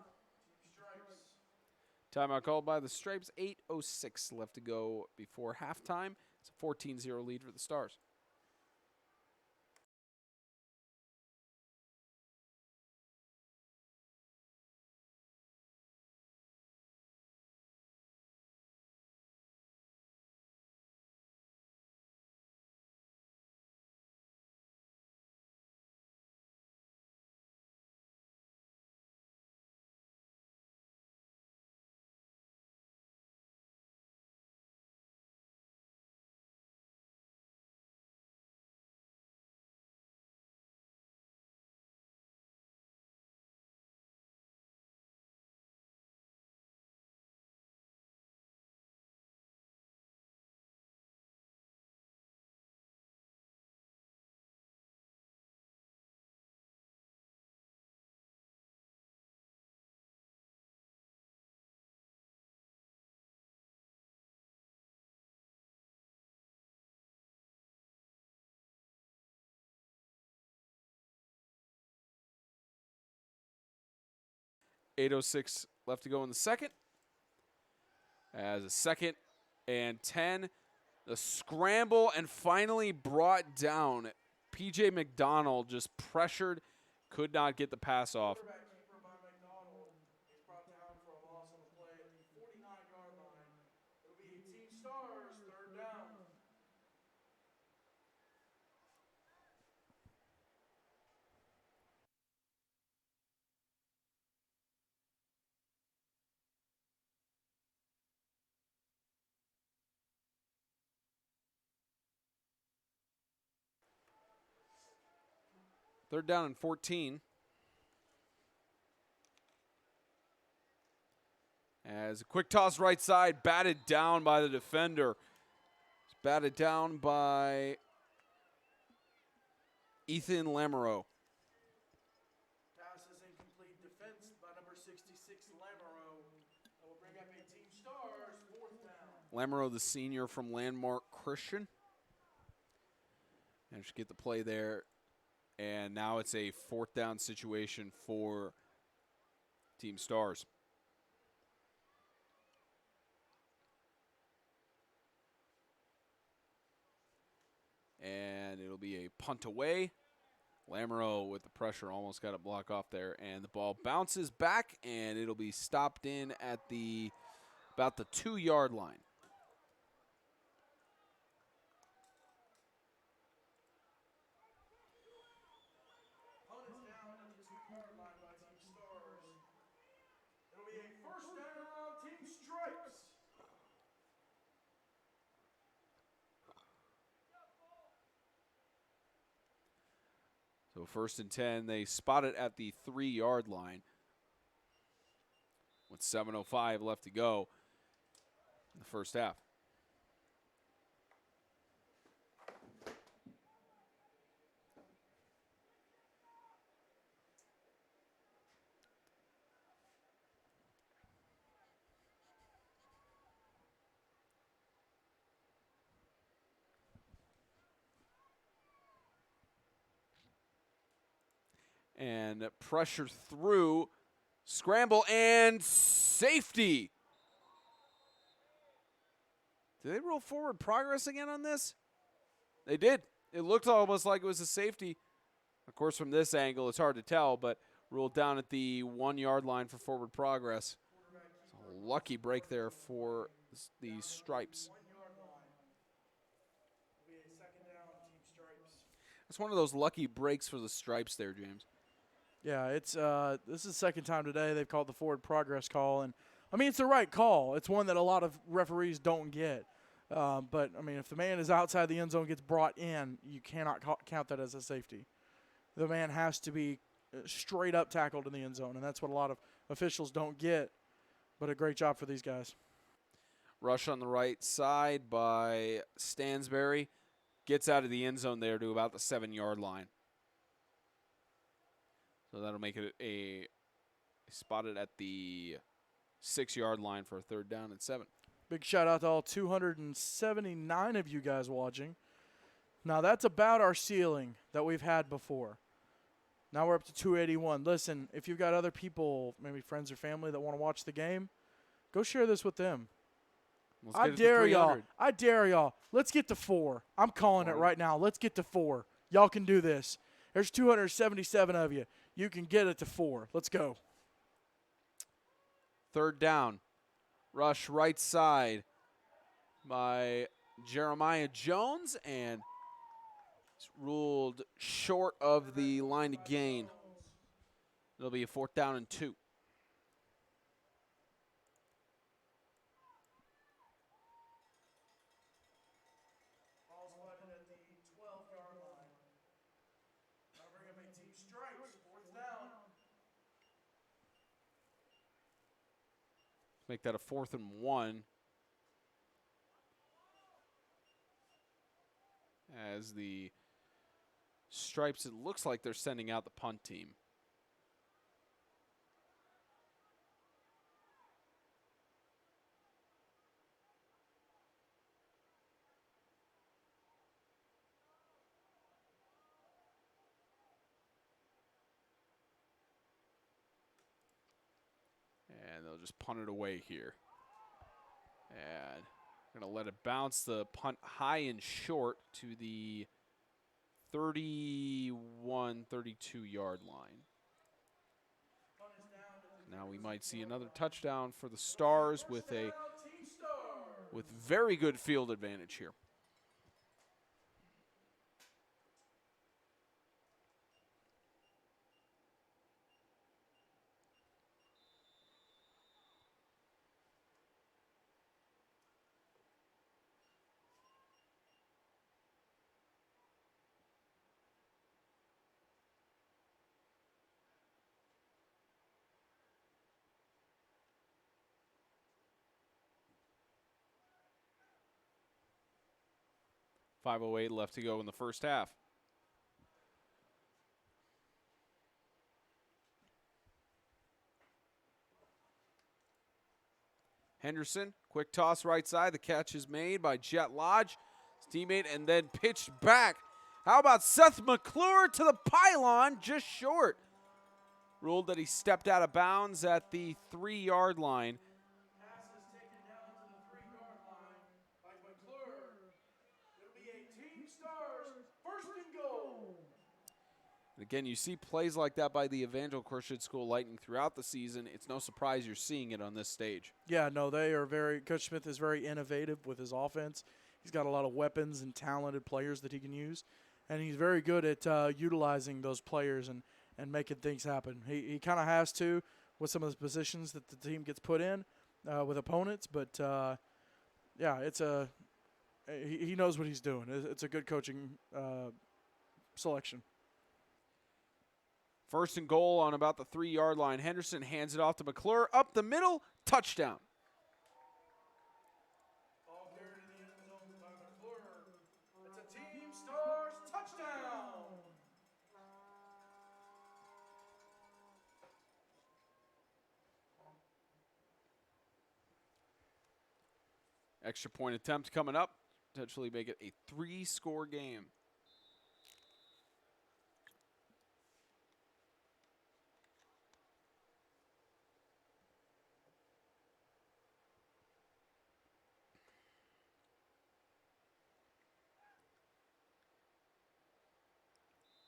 Timeout called by the Stripes. 8:06 left to go before halftime. It's a 14-0 lead for the Stars. .806 left to go in the second. As a 2nd and 10. The scramble and finally brought down. P.J. McDonald just pressured, could not get the pass off. Quarterback keeper by McDonald. He's brought down for a loss on the play at the 49-yard line. It'll be Team Stars, 3rd down. Third down and 14. As a quick toss right side, batted down by the defender. It's batted down by Ethan Lamoureux. Pass is incomplete. Defense by number 66, Lamoureux. That will bring up a Team Stars, 4th down. Lamoureux, the senior from Landmark Christian. Managed to get the play there. And now it's a 4th down situation for Team Stars. And it'll be a punt away. Lamoureux with the pressure almost got a block off there. And the ball bounces back, and it'll be stopped in at about the 2-yard line. Punt is down at the 2-yard line by Team Stars. It'll be a 1st down, Team Stripes. So 1st and 10, they spot it at the 3-yard line with 7:05 left to go in the first half. And pressure through, scramble, and safety. Did they roll forward progress again on this? They did. It looked almost like it was a safety. Of course, from this angle, it's hard to tell, but ruled down at the 1-yard line for forward progress. It's a lucky break there for the Stripes. 1-yard line. It'll be a 2nd down, Team Stripes. That's one of those lucky breaks for the Stripes there, James. Yeah, it's this is the 2nd time today they've called the forward progress call, and I mean it's the right call. It's one that a lot of referees don't get. But I mean, if the man is outside the end zone, gets brought in, you cannot count that as a safety. The man has to be straight up tackled in the end zone, and that's what a lot of officials don't get. But a great job for these guys. Rush on the right side by Stansberry. Gets out of the end zone there to about the 7-yard line. So that'll make it a spotted at the 6-yard line for a 3rd down and 7. Big shout out to all 279 of you guys watching. Now that's about our ceiling that we've had before. Now we're up to 281. Listen, if you've got other people, maybe friends or family that want to watch the game, Go share this with them. Let's I get it to dare y'all. 300. I dare y'all. Let's get to 4. I'm calling it right now. Let's get to 4. Y'all can do this. There's 277 of you. You can get it to 4. Let's go. 3rd down. Rush right side by Jeremiah Jones, and it's ruled short of the line to gain. It'll be a 4th down and 2. Ball's spotted at the 12-yard line. That'll bring up 18 strikes. 4th down. Make that a 4th and 1. As the Stripes, it looks like they're sending out the punt team. And they'll just punt it away here. And going to let it bounce the punt high and short to the 31, 32-yard line. Now we might see another touchdown for the Stars with very good field advantage here. .508 left to go in the first half. Henderson, quick toss right side. The catch is made by Jet Lodge, his teammate, and then pitched back. How about Seth McClure to the pylon, just short. Ruled that he stepped out of bounds at the 3-yard line. Pass is taken down to the 3-yard line by McClure. It'll be a Team Stars 1st and goal. And again, you see plays like that by the Evangel Christian School Lightning throughout the season. It's no surprise you're seeing it on this stage. Yeah, no, they are Coach Smith is very innovative with his offense. He's got a lot of weapons and talented players that he can use. And he's very good at utilizing those players and making things happen. He kind of has to with some of the positions that the team gets put in with opponents. But, yeah, he knows what he's doing. It's a good coaching selection. 1st and goal on about the 3-yard line. Henderson hands it off to McClure. Up the middle, touchdown. Ball carried in the end zone by McClure. It's a Team Stars touchdown. Extra point attempt coming up. Potentially make it a 3-score game.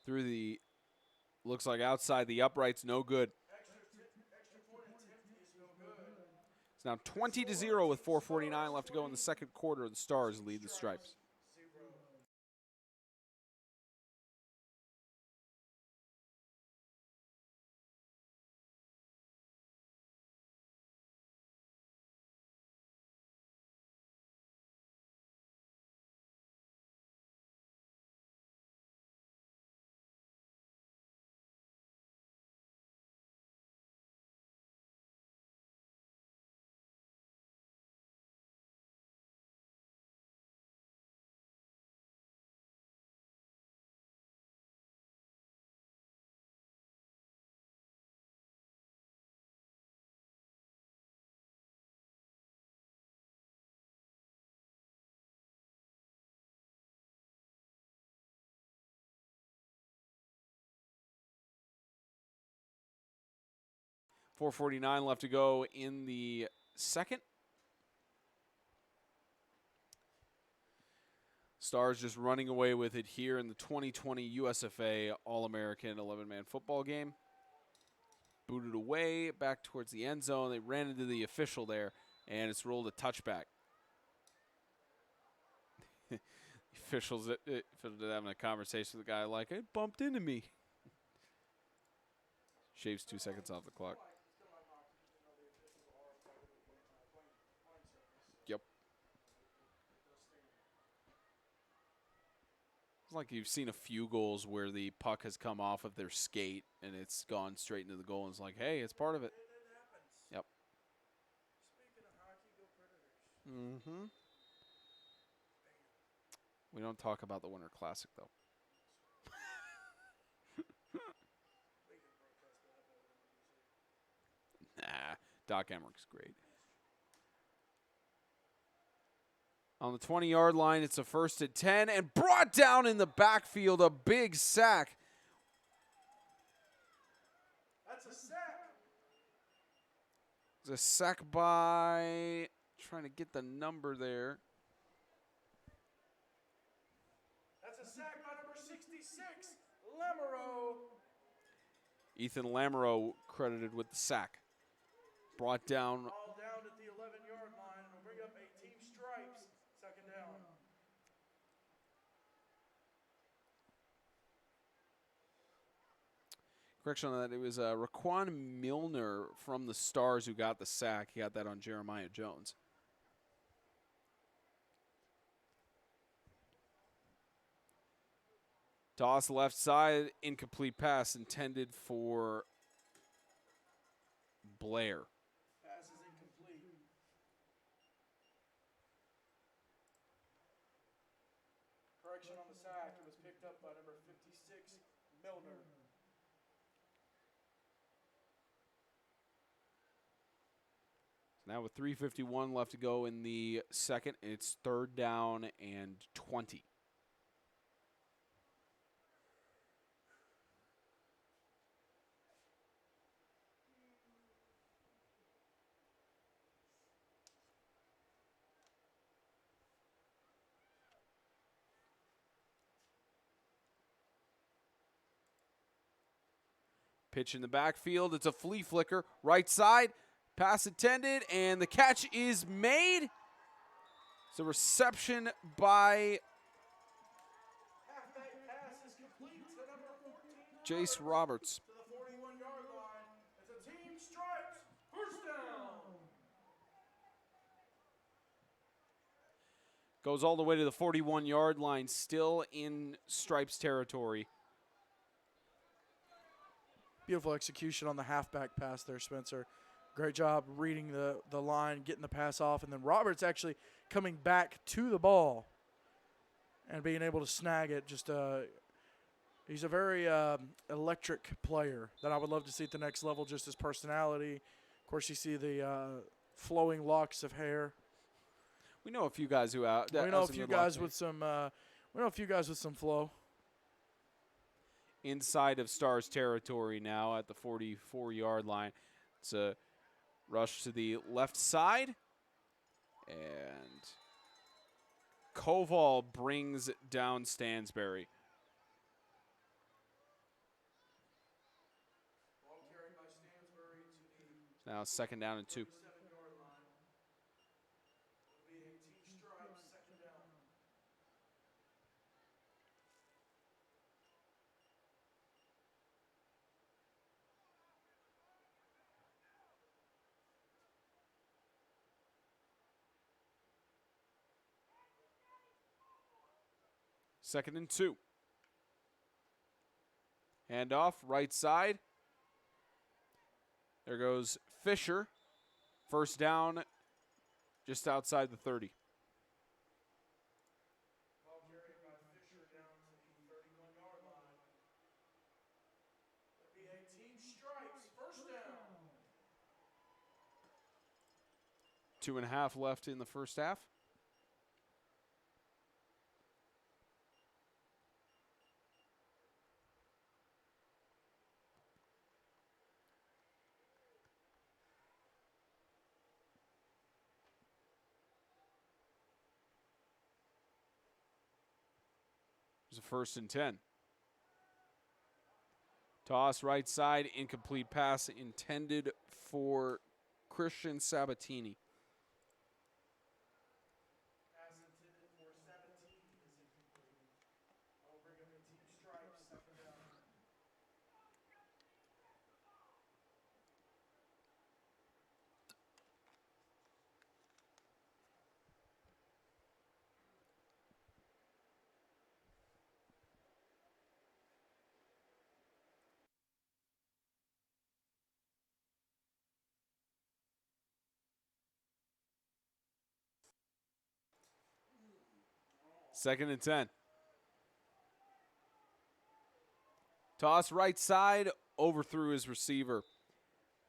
Through the, looks like outside the uprights, no good. Extra point attempt is no good. It's now 20-0 with 4:49 left to go in the second quarter. The Stars lead the Stripes. .449 left to go in the second. Stars just running away with it here in the 2020 USFA All-American 11-man football game. Booted away back towards the end zone. They ran into the official there, and it's ruled a touchback. The officials having a conversation with the guy like, it bumped into me. Shaves 2 seconds off the clock. Yep. It's like you've seen a few goals where the puck has come off of their skate and it's gone straight into the goal, and it's like, hey, it's part of it. Yep. Speaking of hockey, go Predators. Mm-hmm. We don't talk about the Winter Classic, though. Nah, Doc Emmerich's great. On the 20-yard line, it's a 1st and 10, and brought down in the backfield, a big sack. That's a sack. It's a sack by, trying to get the number there. That's a sack by number 66, Lamoureux. Ethan Lamoureux credited with the sack. Brought down. All down at the 11-yard line, and will bring up a team stripes. 2nd down. Correction on that, it was Raquan Milner from the Stars who got the sack. He got that on Jeremiah Jones. Toss left side, incomplete pass intended for Blair. Pass is incomplete. Correction on the sack. It was picked up by number 56, Milner. Now with 3:51 left to go in the second, it's 3rd down and 20. Pitch in the backfield. It's a flea flicker. Right side. Pass intended. And the catch is made. It's a reception by Halfback pass is complete to number 14. Jace Roberts. To the 41-yard line. It's a team stripes. 1st down. Goes all the way to the 41-yard line. Still in Stripes territory. Beautiful execution on the halfback pass there, Spencer. Great job reading the line, getting the pass off, and then Roberts actually coming back to the ball and being able to snag it. Just he's a very electric player that I would love to see at the next level, just his personality. Of course, you see the flowing locks of hair. We know a few guys who out. We know a few guys with some. We know a few guys with some flow. Inside of Stars territory now at the 44-yard line. It's a rush to the left side. And Koval brings down Stansberry. Ball carried by Stansberry to the Now 2nd down and 2. 7-yard line. It'll be a team stripes, 2nd down. Second and 2. Handoff, right side. There goes Fisher. 1st down, just outside the 30. Ball carried by Fisher down to the 31-yard line. It'll be a team stripes, 1st down. 2.5 left in the first half. It's a 1st and 10. Toss right side, incomplete pass intended for Christian Sabatini. Pass intended for 17 is incomplete. That will bring up a team strike, 2nd down. Second and 10. Toss right side, overthrew his receiver. It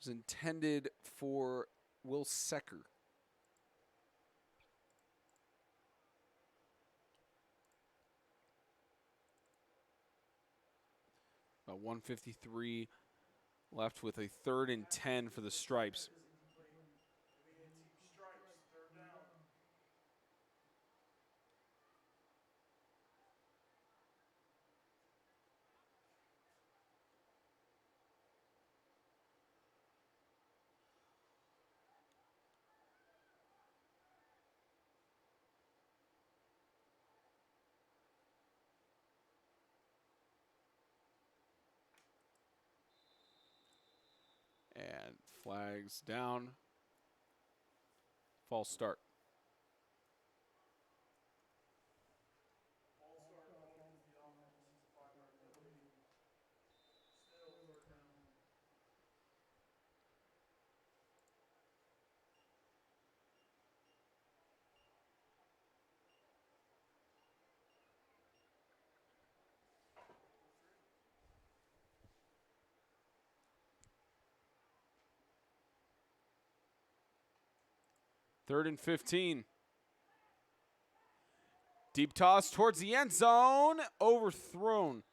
was intended for Will Secker. About 153 left with a 3rd and 10 for the Stripes. Team strikes, 3rd down. And flags down. False start. False start called against the offense. It's a 5-yard penalty. Still 3rd down. Third and 15. Deep toss towards the end zone. Overthrown.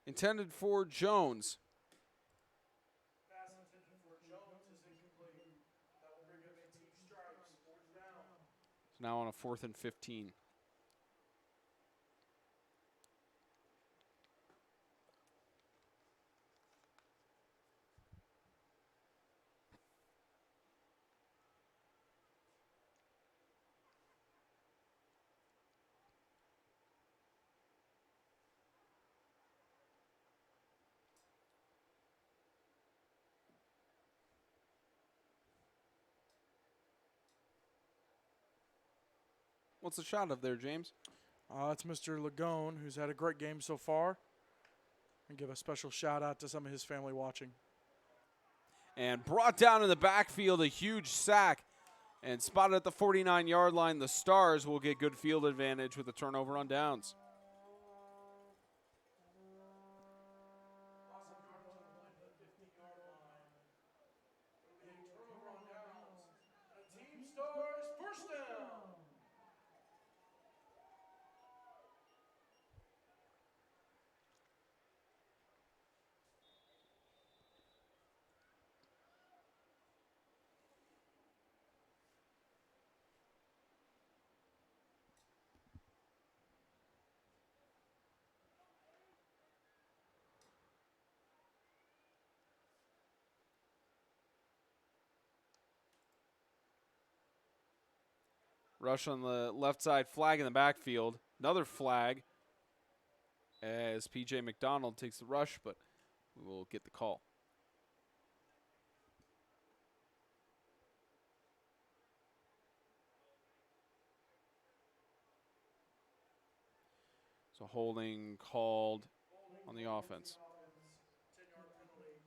Intended for Jones. Pass intended for Jones is incomplete. That will bring up a team strikes, 4th down. It's now on a 4th and 15. What's the shot of there, James? It's Mr. Lagone, who's had a great game so far. And give a special shout out to some of his family watching. And brought down in the backfield, a huge sack. And spotted at the 49-yard line. The Stars will get good field advantage with a turnover on downs. Loss of yardage on the play to the 15-yard line. It'll be a turnover on downs. And a team Stars 1st down. Rush on the left side, flag in the backfield. Another flag as P.J. McDonald takes the rush, but we will get the call. So holding called on the offense. 10-yard penalty.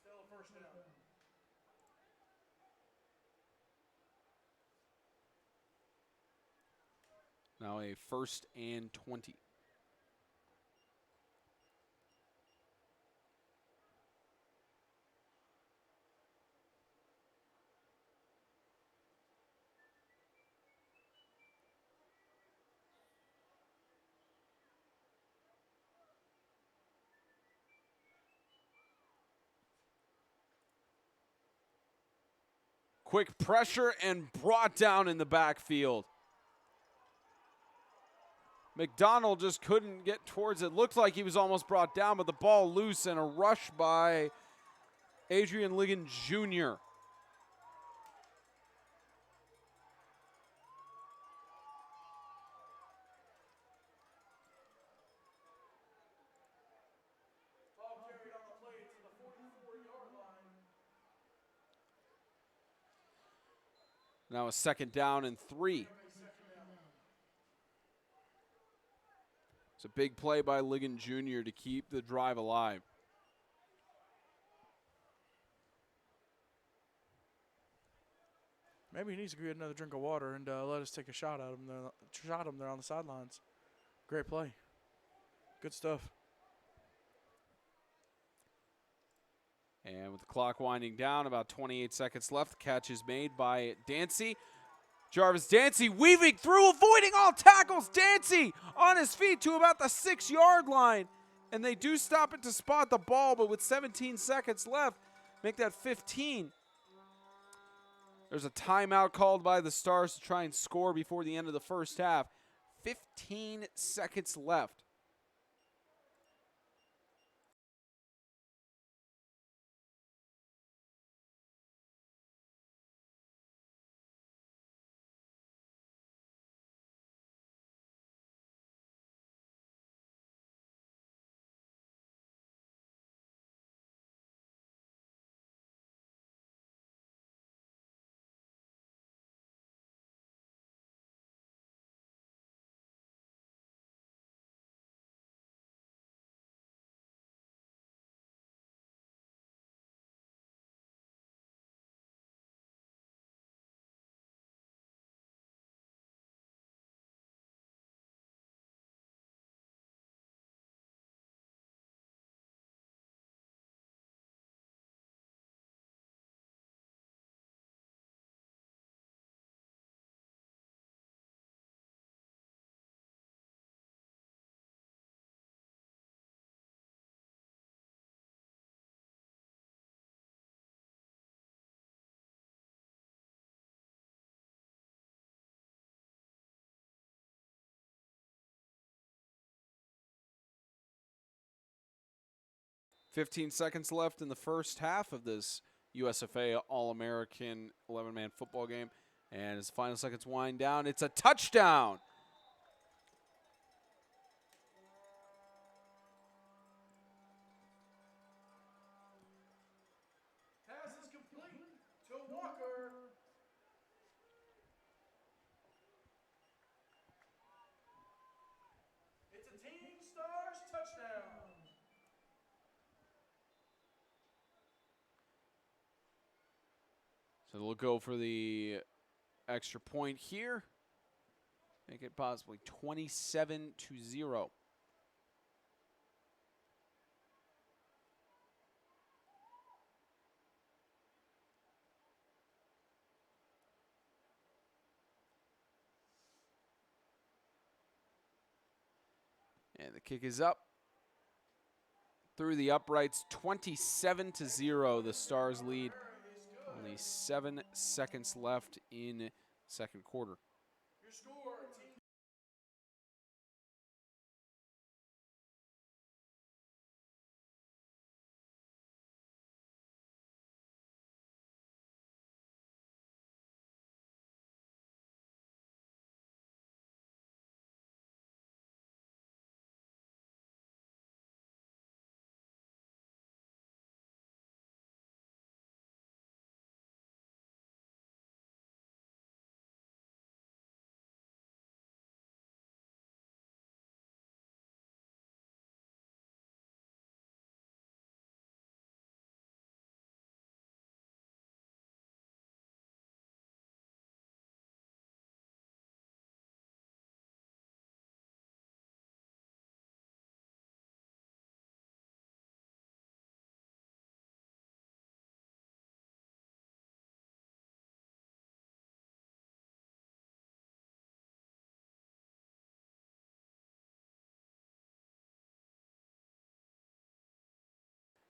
Still a 1st down. Now a 1st and 20. Quick pressure and brought down in the backfield. McDonald just couldn't get towards it. Looked like he was almost brought down, but the ball loose and a rush by Adrian Ligon Jr. Ball carried on the play to the 44-yard line. Now a 2nd down and 3. It's a big play by Ligon Jr. to keep the drive alive. Maybe he needs to get another drink of water and let us take a shot at him there on the sidelines. Great play. Good stuff. And with the clock winding down, about 28 seconds left, the catch is made by Dancy. Jarvis Dancy weaving through, avoiding all tackles. Dancy on his feet to about the 6-yard line. And they do stop it to spot the ball, but with 17 seconds left, make that 15. There's a timeout called by the Stars to try and score before the end of the first half. 15 seconds left. Fifteen seconds left in the first half of this USFA All-American 11-man football game. And as the final seconds wind down, it's a touchdown. Pass is complete to Walker. It's a Team Stars touchdown. So they'll go for the extra point here. Make it possibly 27-0. And the kick is up. Through the uprights, 27-0. The Stars lead. Only 7 seconds left in second quarter. Your score, Team.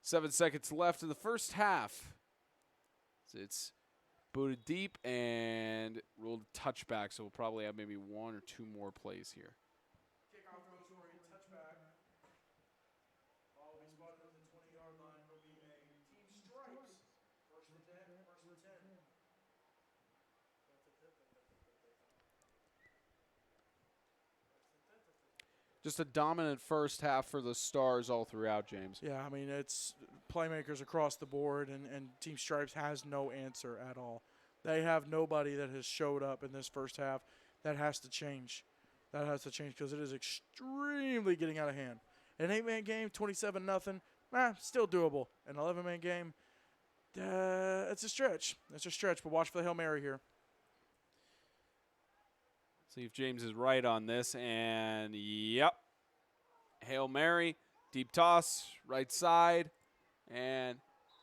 Seven seconds left in the first half. So it's booted deep and ruled a touchback, so we'll probably have maybe 1 or 2 more plays here. Kickoff Kickoff goes for a touchback. Ball will be spotted at the 20-yard line. It'll be a team stripes. First and 10. First and 10. Just a dominant first half for the Stars all throughout, James. Yeah, I mean, it's playmakers across the board, and Team Stripes has no answer at all. They have nobody that has showed up in this first half. That has to change. That has to change because it is extremely getting out of hand. An 8-man game, 27-0, still doable. An 11-man game, it's a stretch. It's a stretch, but watch for the Hail Mary here. See if James is right on this, and yep. Hail Mary, deep toss, right side, and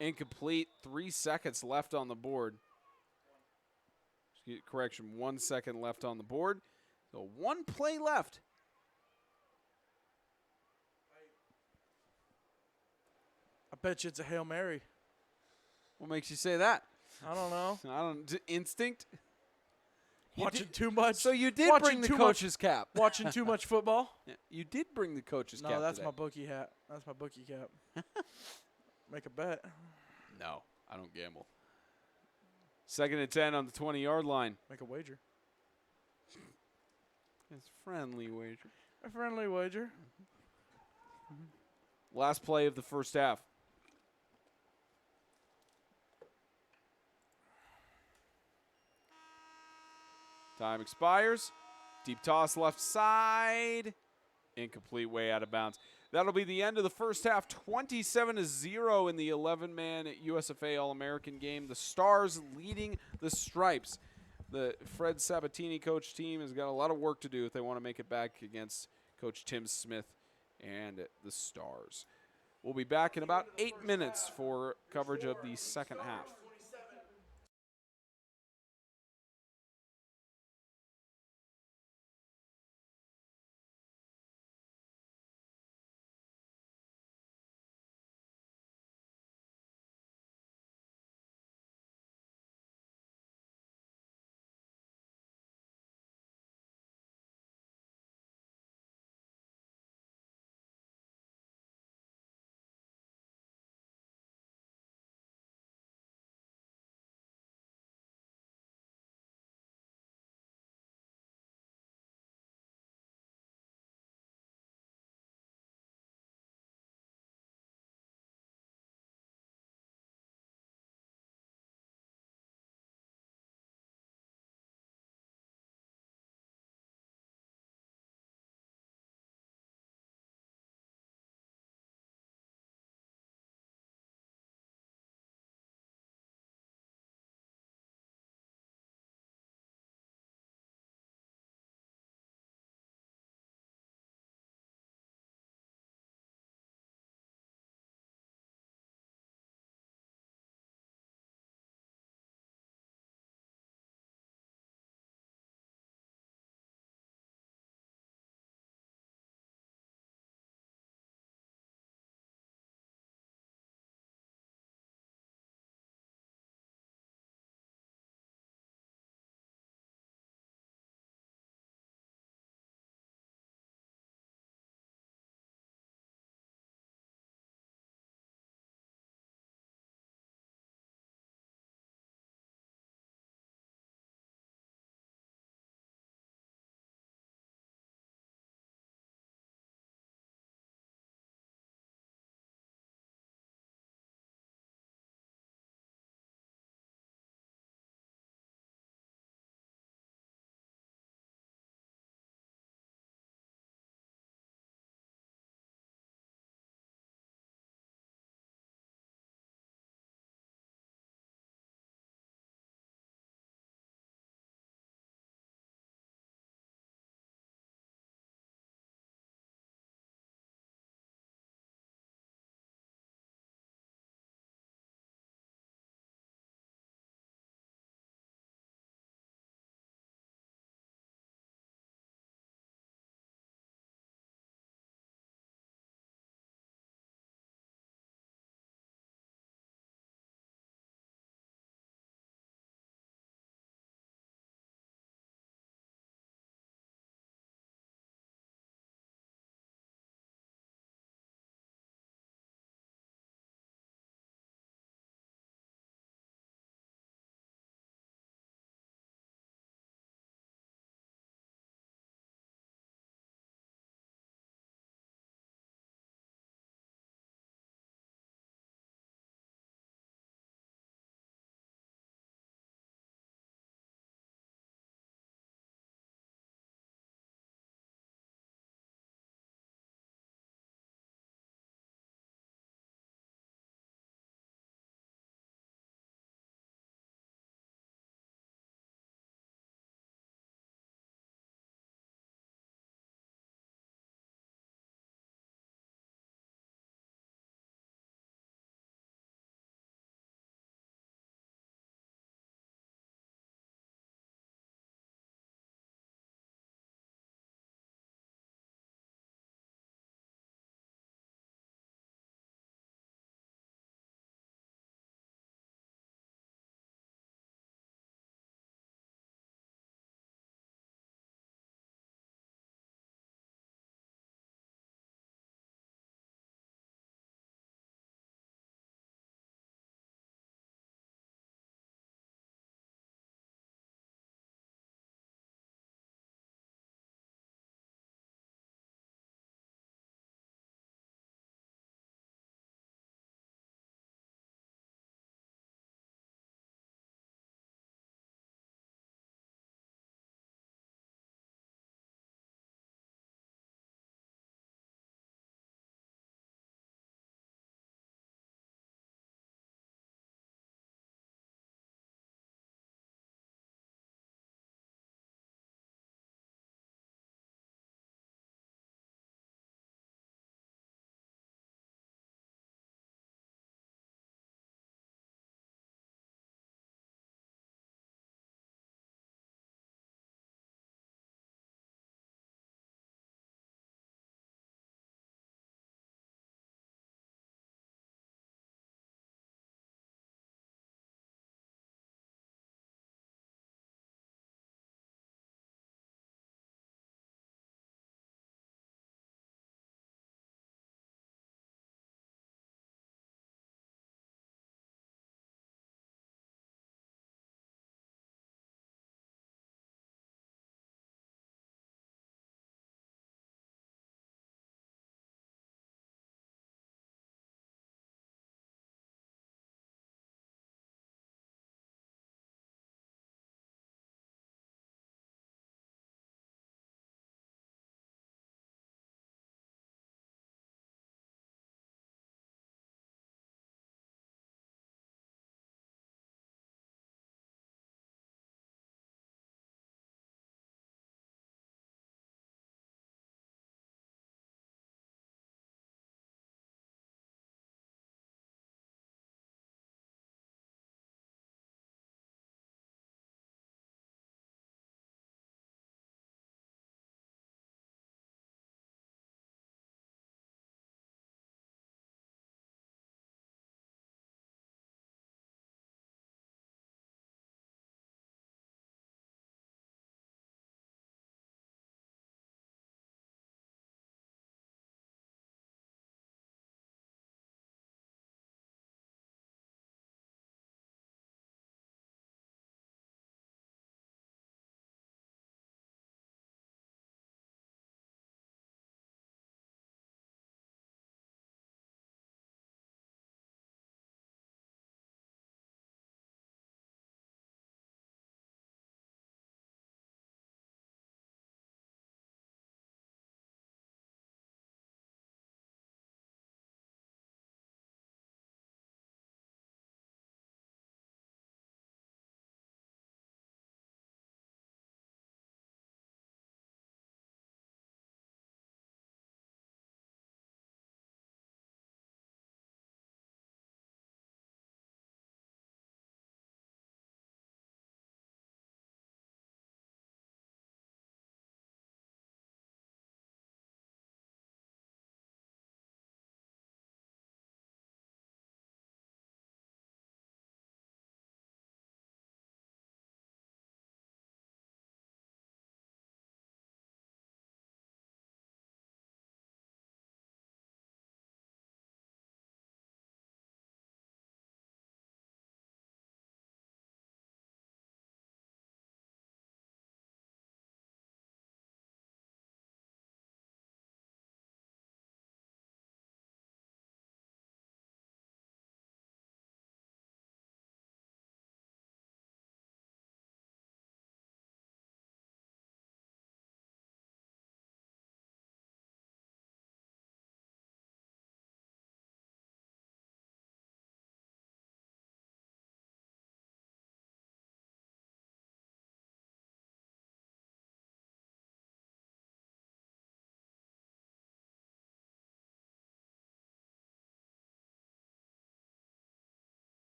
incomplete. 3 seconds left on the board. Correction, 1 second left on the board. So 1 play left. I bet you it's a Hail Mary. What makes you say that? I don't know. Instinct? Watching too much. So you did bring the coach's cap. Watching too much football? Yeah, you did bring the coach's cap. No, that's today. my bookie hat. That's my bookie cap. Make a bet. No, I don't gamble. 2nd and 10 on the 20-yard line. Make a wager. It's friendly wager. A friendly wager. Last play of the first half. Time expires. Deep toss left side. Incomplete, way out of bounds. That'll be the end of the first half. 27-0 in the 11-man USFA All-American game. The Stars leading the Stripes. The Fred Sabatini coach team has got a lot of work to do if they want to make it back against Coach Tim Smith and the Stars. We'll be back in about 8 minutes for coverage of the second half.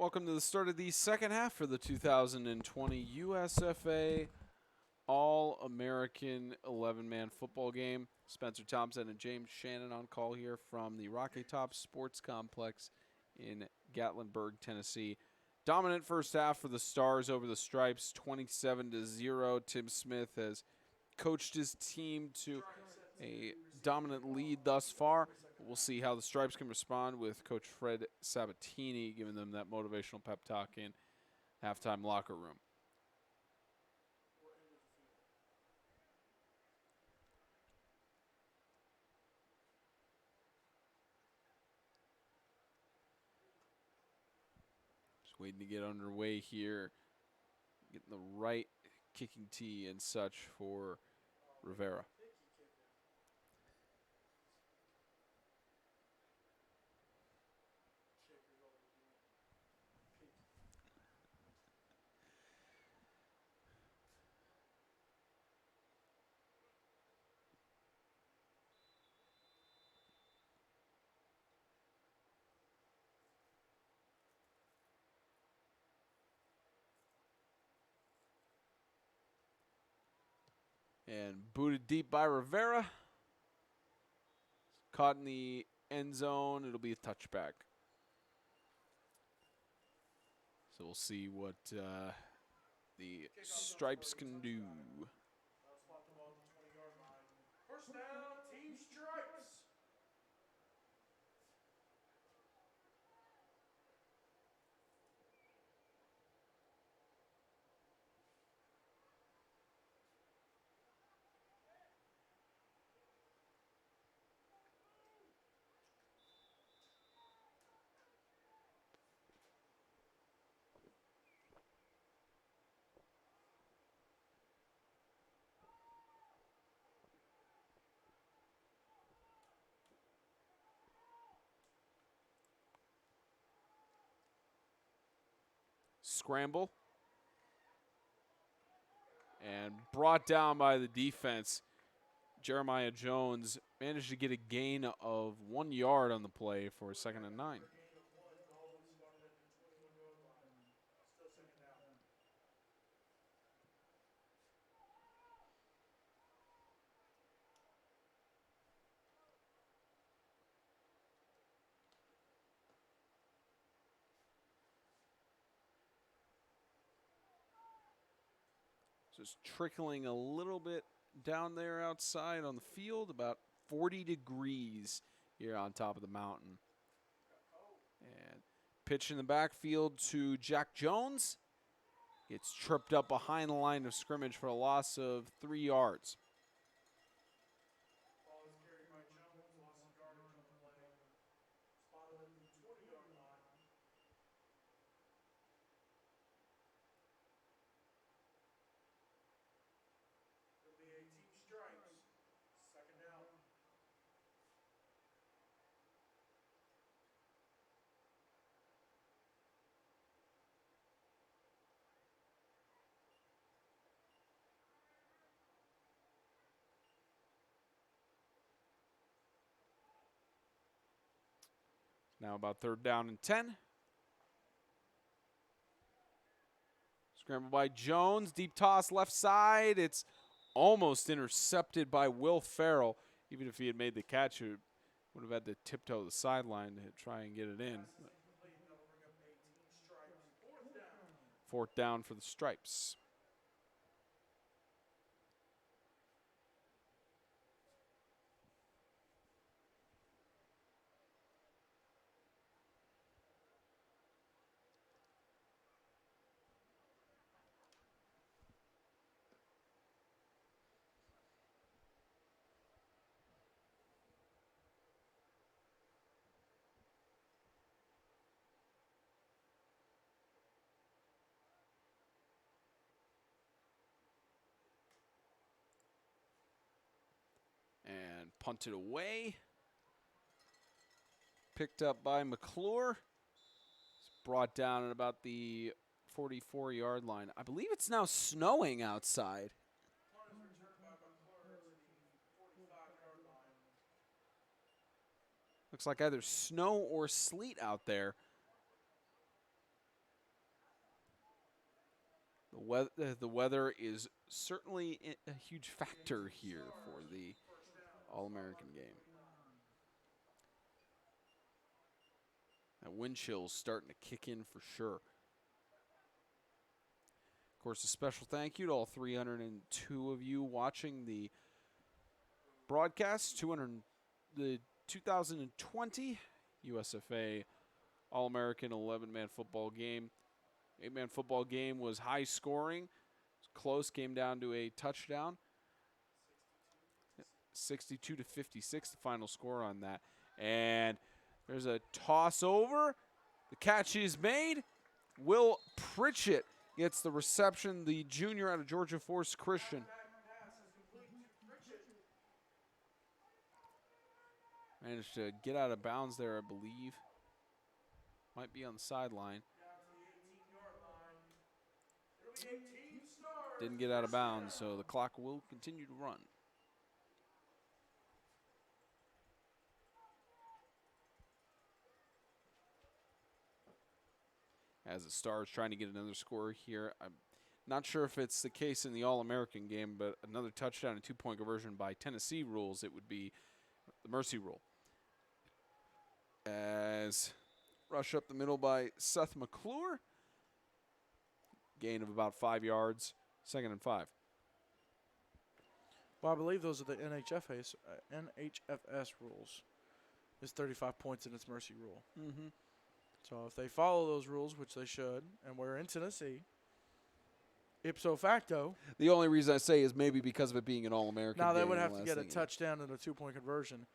Welcome to the start of the second half for the 2020 USFA All-American 11-man football game. Spencer Thompson and James Shannon on call here from the Rocky Top Sports Complex in Gatlinburg, Tennessee. Dominant first half for the Stars over the Stripes, 27-0. Tim Smith has coached his team to a dominant lead thus far. We'll see how the Stripes can respond with Coach Fred Sabatini giving them that motivational pep talk in halftime locker room. Just waiting to get underway here. Getting the right kicking tee and such for Rivera. And booted deep by Rivera. Caught in the end zone. It'll be a touchback. So we'll see what the Stripes can do. First down, Team Stripes. Scramble. And brought down by the defense. Jeremiah Jones managed to get a gain of 1 yard on the play for a 2nd and 9. Just trickling a little bit down there outside on the field, about 40 degrees here on top of the mountain. And pitch in the backfield to Jack Jones. Gets tripped up behind the line of scrimmage for a loss of 3 yards. Now about 3rd down and 10. Scramble by Jones. Deep toss left side. It's almost intercepted by Will Farrell. Even if he had made the catch, it would have had to tiptoe the sideline to try and get it in. 4th down for the Stripes. And punted away. Picked up by McClure. It's brought down at about the 44-yard line. I believe it's now snowing outside. Looks like either snow or sleet out there. The weather is certainly a huge factor here for the All-American game. That wind chill's starting to kick in for sure. Of course, a special thank you to all 302 of you watching the broadcast. The 2020 USFA All-American 11-man football game. 8-man football game was high scoring. It was close, came down to a touchdown. 62 to 56, the final score on that. And there's a toss over. The catch is made. Will Pritchett gets the reception, the junior out of Georgia Force Christian. Managed to get out of bounds there, I believe. Might be on the sideline. Didn't get out of bounds, so the clock will continue to run. As the Stars trying to get another score here. I'm not sure if it's the case in the All-American game, but another touchdown and two-point conversion by Tennessee rules, it would be the mercy rule. As rush up the middle by Seth McClure. Gain of about 5 yards, 2nd and 5. Well, I believe those are the NHFS rules. It's 35 points in its mercy rule. Mm-hmm. So if they follow those rules, which they should, and we're in Tennessee, ipso facto. The only reason I say is maybe because of it being an All-American Now game. they would have to get a touchdown and a two-point conversion.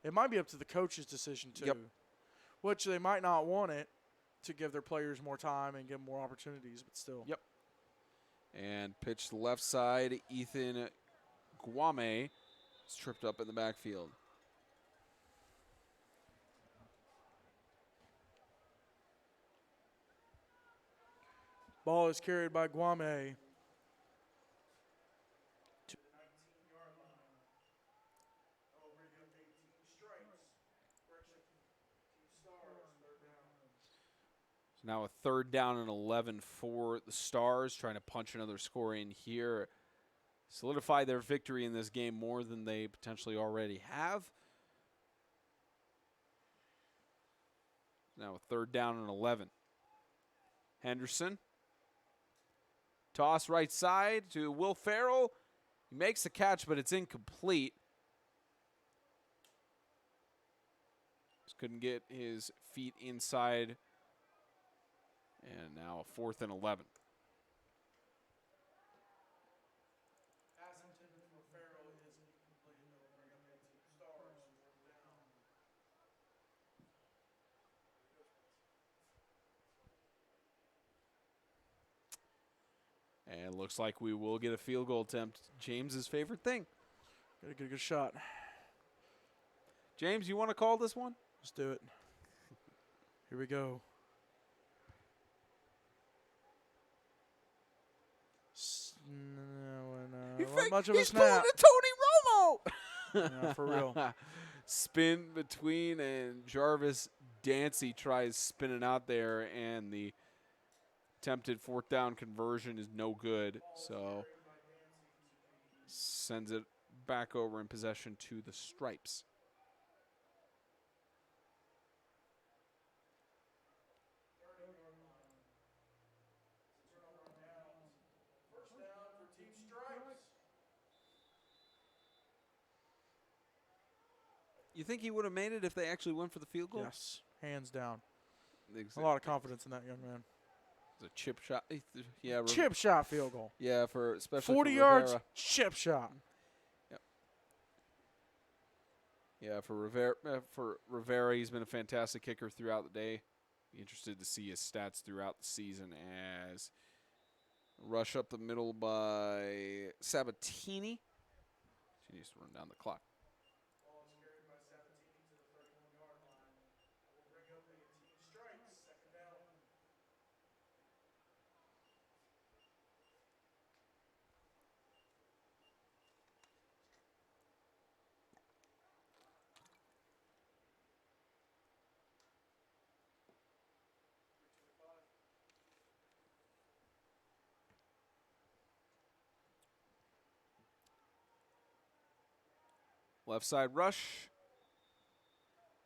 It might be up to the coach's decision, too. Yep. Which they might not want it to give their players more time and give more opportunities, but still. Yep. And pitch to the left side. Ethan Guame is tripped up in the backfield. Ball is carried by Guame. So now a 3rd down and 11 for the Stars, trying to punch another score in here. Solidify their victory in this game more than they potentially already have. Now a 3rd down and 11. Henderson. Toss right side to Will Farrell. He makes the catch, but it's incomplete. Just couldn't get his feet inside. And now a 4th and 11. And looks like we will get a field goal attempt. James's favorite thing. Gotta get a good shot. James, you want to call this one? Let's do it. Here we go. Much of a He's snap. pulling a Tony Romo. Yeah, for real. Spin between, and Jarvis Dancy tries spinning out there, and the attempted 4th down conversion is no good. So sends it back over in possession to the Stripes. You think he would have made it if they actually went for the field goal? Yes, hands down. Exactly. A lot of confidence in that young man. It's a chip shot. Yeah, Chip shot field goal. Yeah, for especially 40 for yards, Rivera. chip shot. Yep. Yeah, for Rivera, he's been a fantastic kicker throughout the day. Be interested to see his stats throughout the season as rush up the middle by Sabatini. She needs to run down the clock. Left side rush.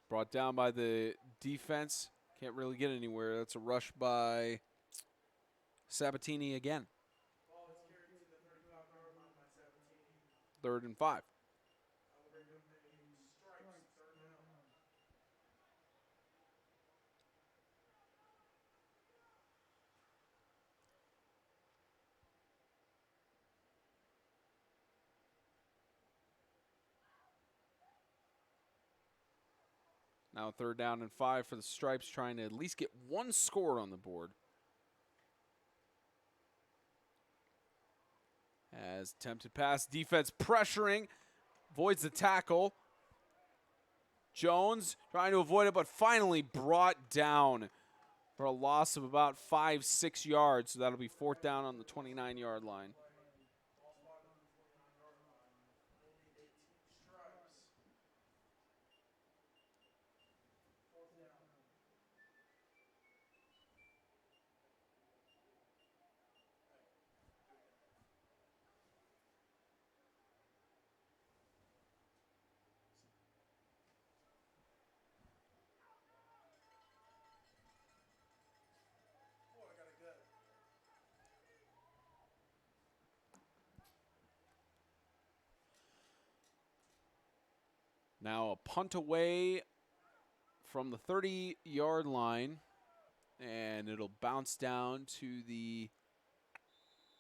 Brought down by the defense. Can't really get anywhere. That's a rush by Sabatini again. Ball is carried to the 35-yard line by Sabatini. 3rd and 5. That'll bring up a stripes, 3rd down. Now 3rd down and 5 for the Stripes, trying to at least get one score on the board. As attempted pass, defense pressuring, avoids the tackle. Jones trying to avoid it, but finally brought down for a loss of about 5-6 yards. So that'll be 4th down on the 29-yard line. Ball spotted on the 49-yard line. Will be 18 stripes. 4th down. Oh, I got it good. Now a punt away from the 30-yard line, and it'll bounce down to the,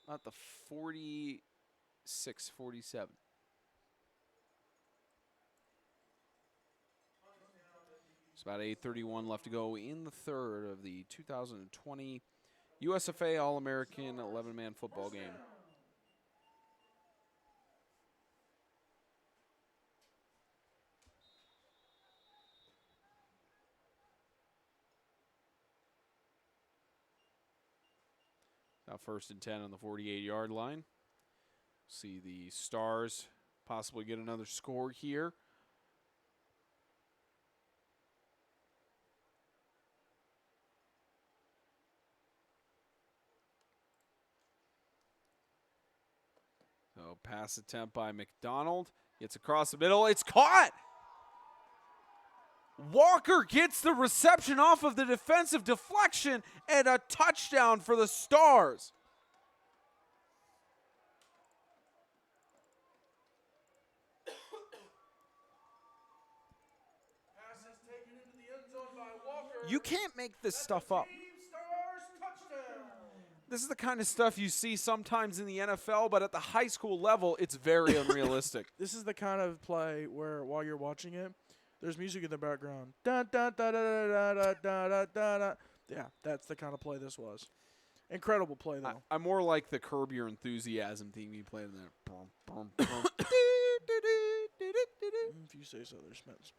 not the 46, 47. It's about 8:31 left to go in the 3rd of the 2020 USFA All-American 11-man football game. Now 1st and 10 on the 48-yard line. See the Stars possibly get another score here. So pass attempt by McDonald. Gets across the middle. It's caught! Walker gets the reception off of the defensive deflection and a touchdown for the Stars. Pass is taken into the end zone by Walker. You can't make this stuff up. Team Stars touchdown. This is the kind of stuff you see sometimes in the NFL, but at the high school level, it's very unrealistic. This is the kind of play where while you're watching it, there's music in the background. Dun, dun, da, da, da, da, da, da, da, da. Yeah, that's the kind of play this was. Incredible play, though. I'm more like the Curb Your Enthusiasm theme you played in there. If you say so, there's Spence.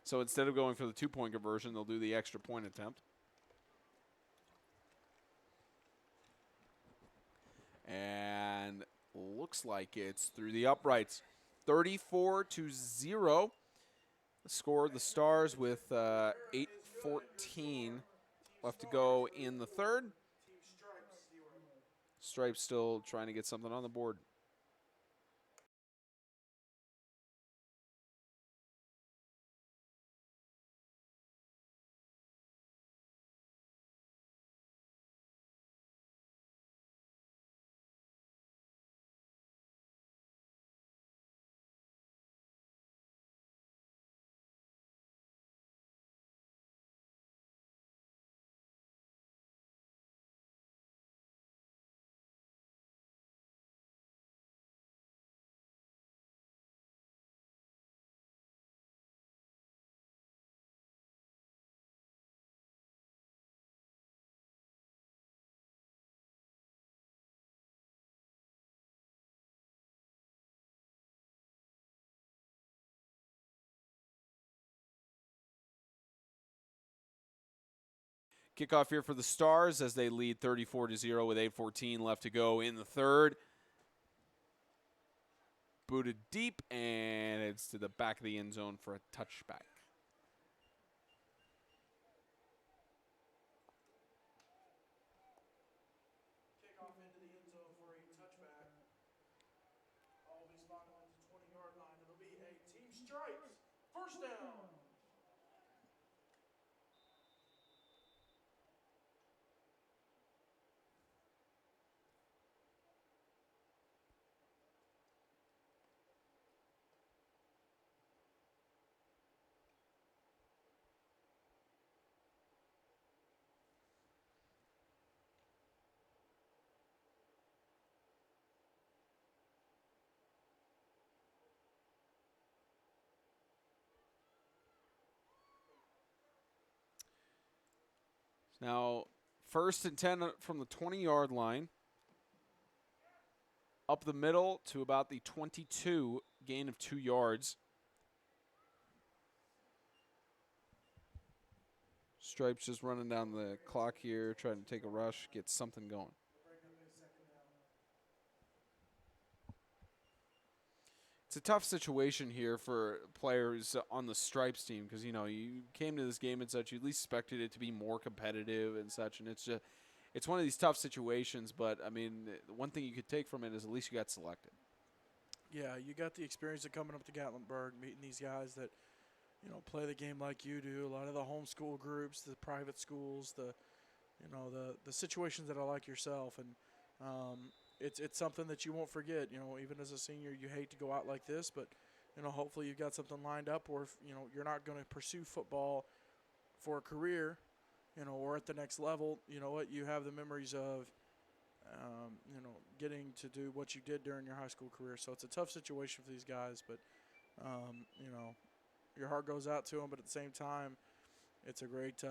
So instead of going for the 2-point conversion, they'll do the extra point attempt. And looks like it's through the uprights. 34-0. Scored the Stars with 8:14 left to go in the 3rd. Stripes still trying to get something on the board. Kickoff here for the Stars as they lead 34-0 with 8:14 left to go in the 3rd. Booted deep, and it's to the back of the end zone for a touchback. Kickoff into the end zone for a touchback. Ball will be spotted on the 20-yard line. It'll be a stripes. First down. Now, 1st and 10 from the 20-yard line. Up the middle to about the 22, gain of 2 yards. Stripes just running down the clock here, trying to take a rush, get something going. It's a tough situation here for players on the Stripes team because, you know, you came to this game and such, you at least expected it to be more competitive and such, and it's one of these tough situations, but, I mean, one thing you could take from it is at least you got selected. Yeah, you got the experience of coming up to Gatlinburg, meeting these guys that, you know, play the game like you do. A lot of the homeschool groups, the private schools, the situations that are like yourself, and it's something that you won't forget. You know, even as a senior, you hate to go out like this, but you know, hopefully you've got something lined up, or if, you know, you're not going to pursue football for a career, you know, or at the next level. You know what? You have the memories of, you know, getting to do what you did during your high school career. So it's a tough situation for these guys, but you know, your heart goes out to them. But at the same time, it's a great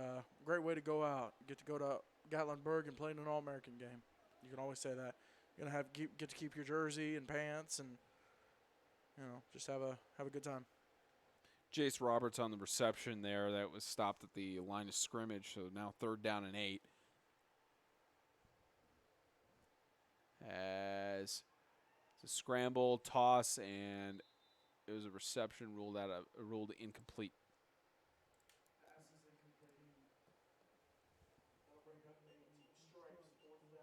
way to go out. Get to go to Gatlinburg and play in an All-American game. You can always say that. You're gonna get to keep your jersey and pants, and you know, just have a good time. Jace Roberts on the reception there. That was stopped at the line of scrimmage, so now 3rd down and 8. As it's a scramble, toss, and it was a reception ruled incomplete. Pass is incomplete. That'll bring up the stripes, 4th down.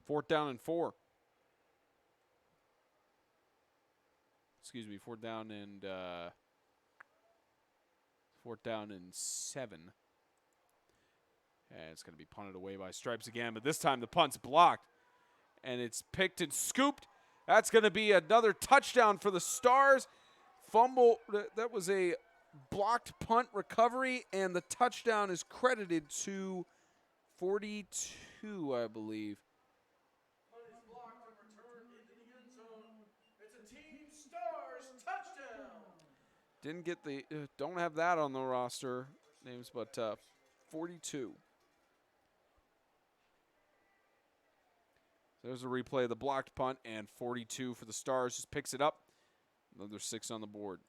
Fourth down and 4. Excuse me, 4th down and 7. And it's going to be punted away by Stripes again, but this time the punt's blocked. And it's picked and scooped. That's going to be another touchdown for the Stars. Fumble, that was a blocked punt recovery, and the touchdown is credited to 42, I believe. Punt is blocked and returned into the end zone. It's a Team Stars touchdown. Didn't get the, don't have that on the roster names, but 42. There's a replay of the blocked punt, and 42 for the Stars. Just picks it up. Another 6 on the board.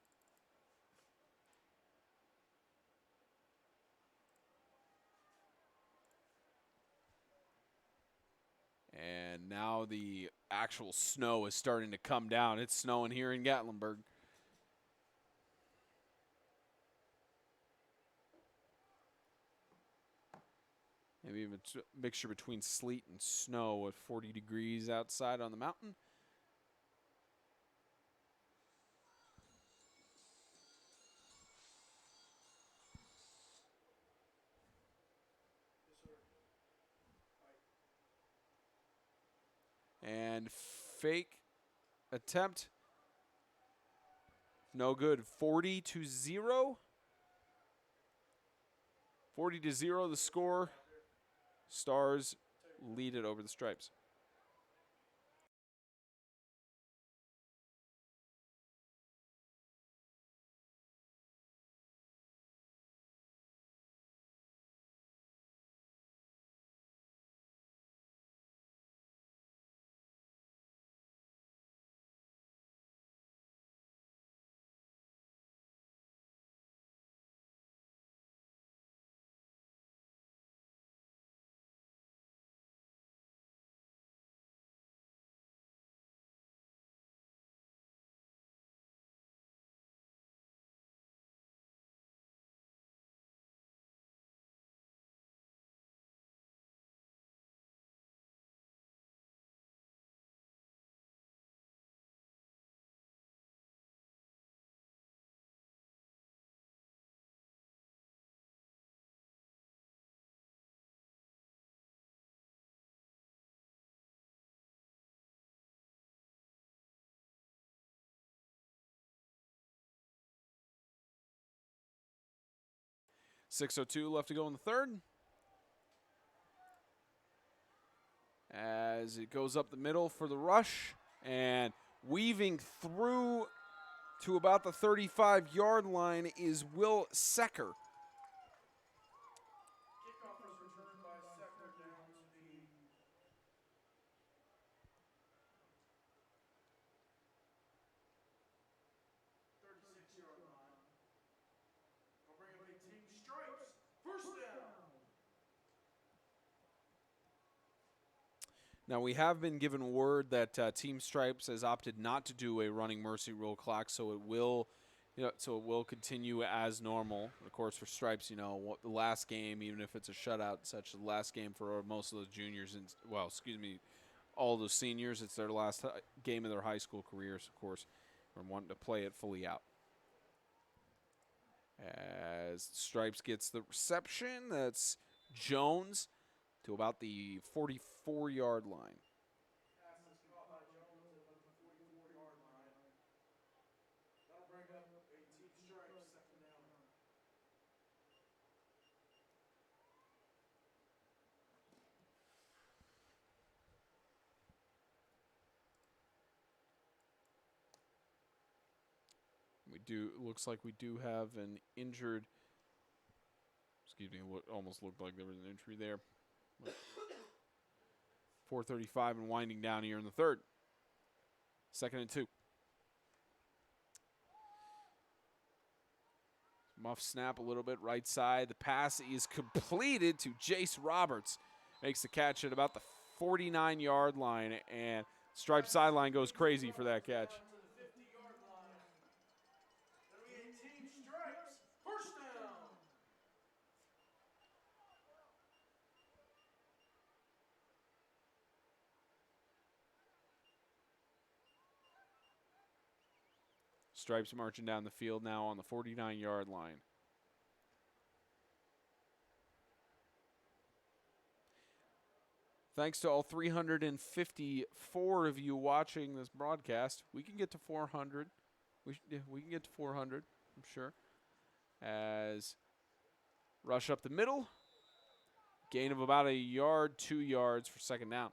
And now the actual snow is starting to come down. It's snowing here in Gatlinburg. Maybe even a mixture between sleet and snow at 40 degrees outside on the mountain. And fake attempt. No good. 40-0. 40-0 the score. Stars lead it over the Stripes. 6:02 left to go in the third. As it goes up the middle for the rush, and weaving through to about the 35-yard line is Will Secker. Kickoff was returned by Secker down to the 36-yard line. They'll bring up a team stripes. First down. Now, we have been given word that Team Stripes has opted not to do a running mercy rule clock, so it will, continue as normal. Of course, for Stripes, the last game, even if it's a shutout, such the last game for most of those juniors and all those seniors, it's their last game of their high school careers. Of course, we're wanting to play it fully out. As Stripes gets the reception, that's Jones to about the 44-yard line. Pass is caught by Jones at about the 44-yard line. That'll bring up a team stripes second down. Looks like we do have an injured, what almost looked like there was an injury there. 4:35 and winding down here in the third. 2nd and 2. Muff snap a little bit right side. The pass is completed to Jace Roberts. Makes the catch at about the 49-yard line, and Stripe sideline goes crazy for that catch. To the 50-yard line. That'll be a team stripes. First down. Stripes marching down the field now on the 49-yard line. Thanks to all 354 of you watching this broadcast. We can get to 400. We can get to 400, I'm sure. As rush up the middle. Gain of about a yard, 2 yards for second down.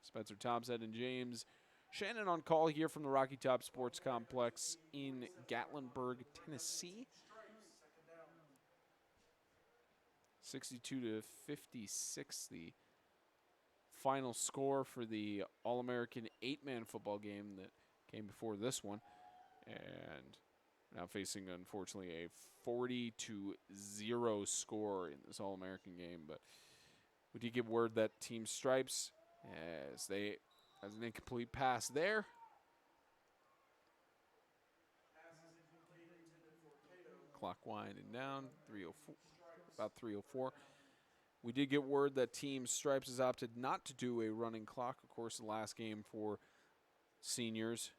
Spencer Thompson and James Shannon on call here from the Rocky Top Sports Complex in Gatlinburg, Tennessee. 62-56, the final score for the All-American 8-man football game that came before this one. And now facing, unfortunately, a 40-0 score in this All-American game. But we did give word that Team Stripes, as an incomplete pass there. Clock winding down, 3:04, about 3:04. We did get word that Team Stripes has opted not to do a running clock. Of course, the last game for seniors.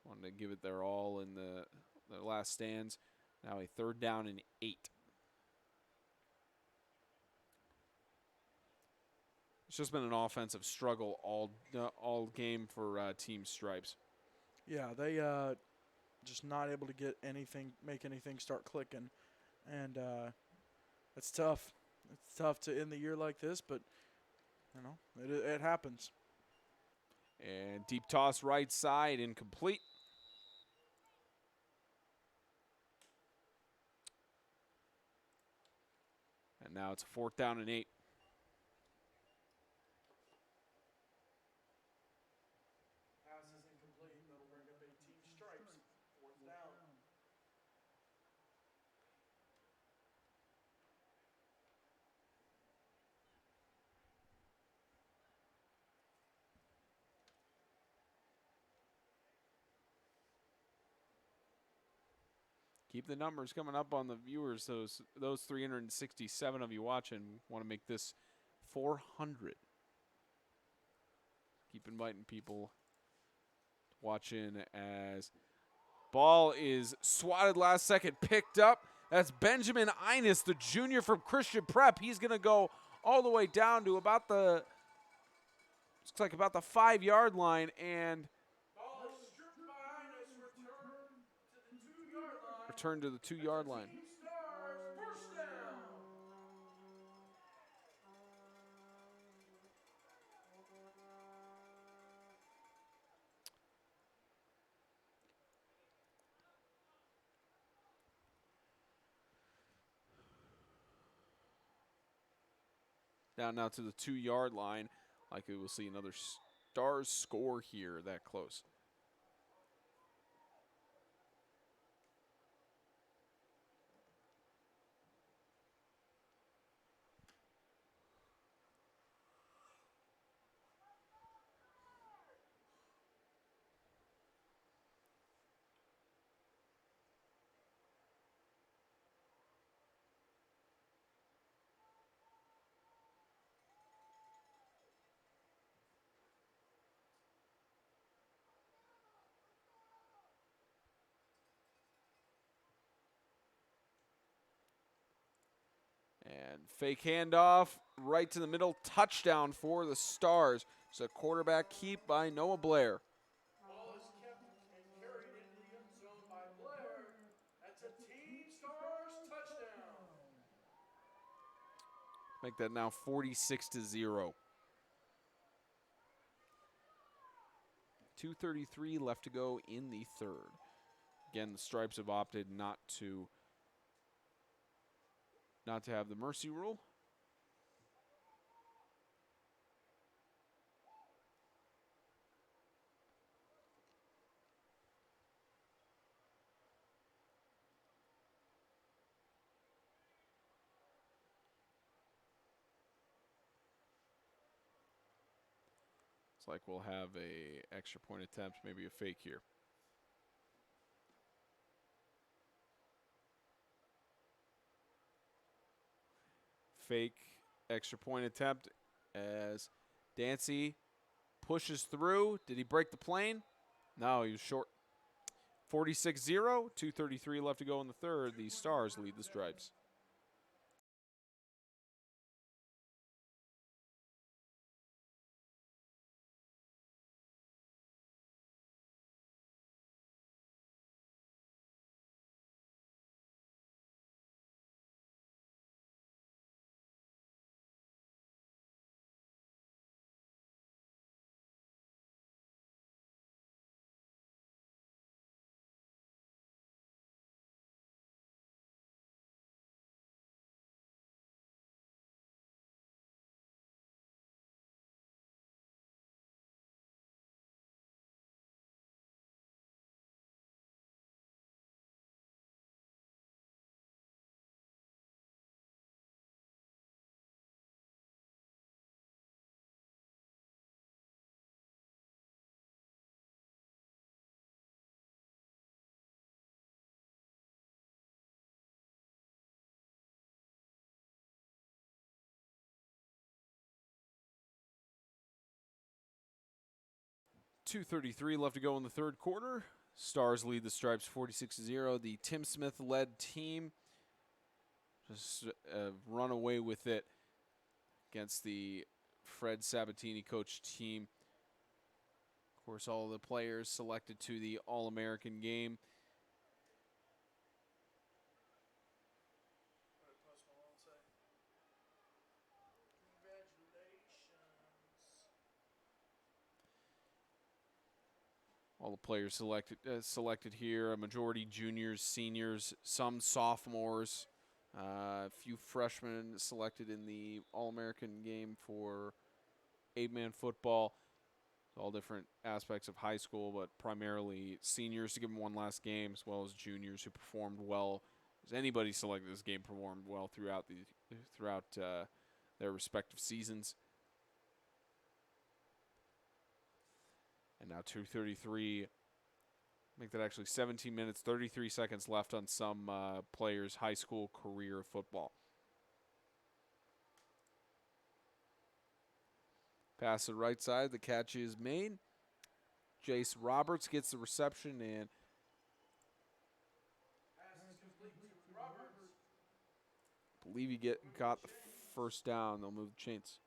Wanted to give it their all in the last stands. Now a 3rd down and 8. It's just been an offensive struggle all game for Team Stripes. Yeah, they just not able to make anything start clicking, and it's tough. It's tough to end the year like this, but it happens. And deep toss right side, incomplete. And now it's a 4th down and 8. Keep the numbers coming up on the viewers. Those 367 of you watching want to make this 400. Keep inviting people to watch in as ball is swatted last second, picked up. That's Benjamin Inus, the junior from Christian Prep. He's going to go all the way down to about the 5-yard line, and return to the 2-yard line. Team Stars, first down. Down now to the 2-yard line. Likely we'll see another Stars score here that close. And fake handoff, right to the middle, touchdown for the Stars. It's a quarterback keep by Noah Blair. Ball is kept and carried into the end zone by Blair. That's a Team Stars touchdown. Make that now 46-0. 2:33 left to go in the third. Again, the Stripes have opted not to have the mercy rule. It's like we'll have a extra point attempt, maybe a fake here. Fake extra point attempt as Dancy pushes through. Did he break the plane? No, he was short. 46-0, 2:33 left to go in the third. The Stars lead the Stripes. .233 left to go in the third quarter. Stars lead the Stripes 46-0. The Tim Smith-led team just run away with it against the Fred Sabatini coached team. Of course, all of the players selected to the All-American game. All the players selected here, a majority juniors, seniors, some sophomores, a few freshmen selected in the All-American game for 8-man football. All different aspects of high school, but primarily seniors to give them one last game, as well as juniors who performed well. As anybody selected this game performed well throughout their respective seasons. And now 2:33, make that actually 17 minutes, 33 seconds left on some players' high school career of football. Pass to the right side, the catch is made. Jace Roberts gets the reception and I believe he got the first down. They'll move the chains.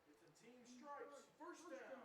It's a Team Stripes first down.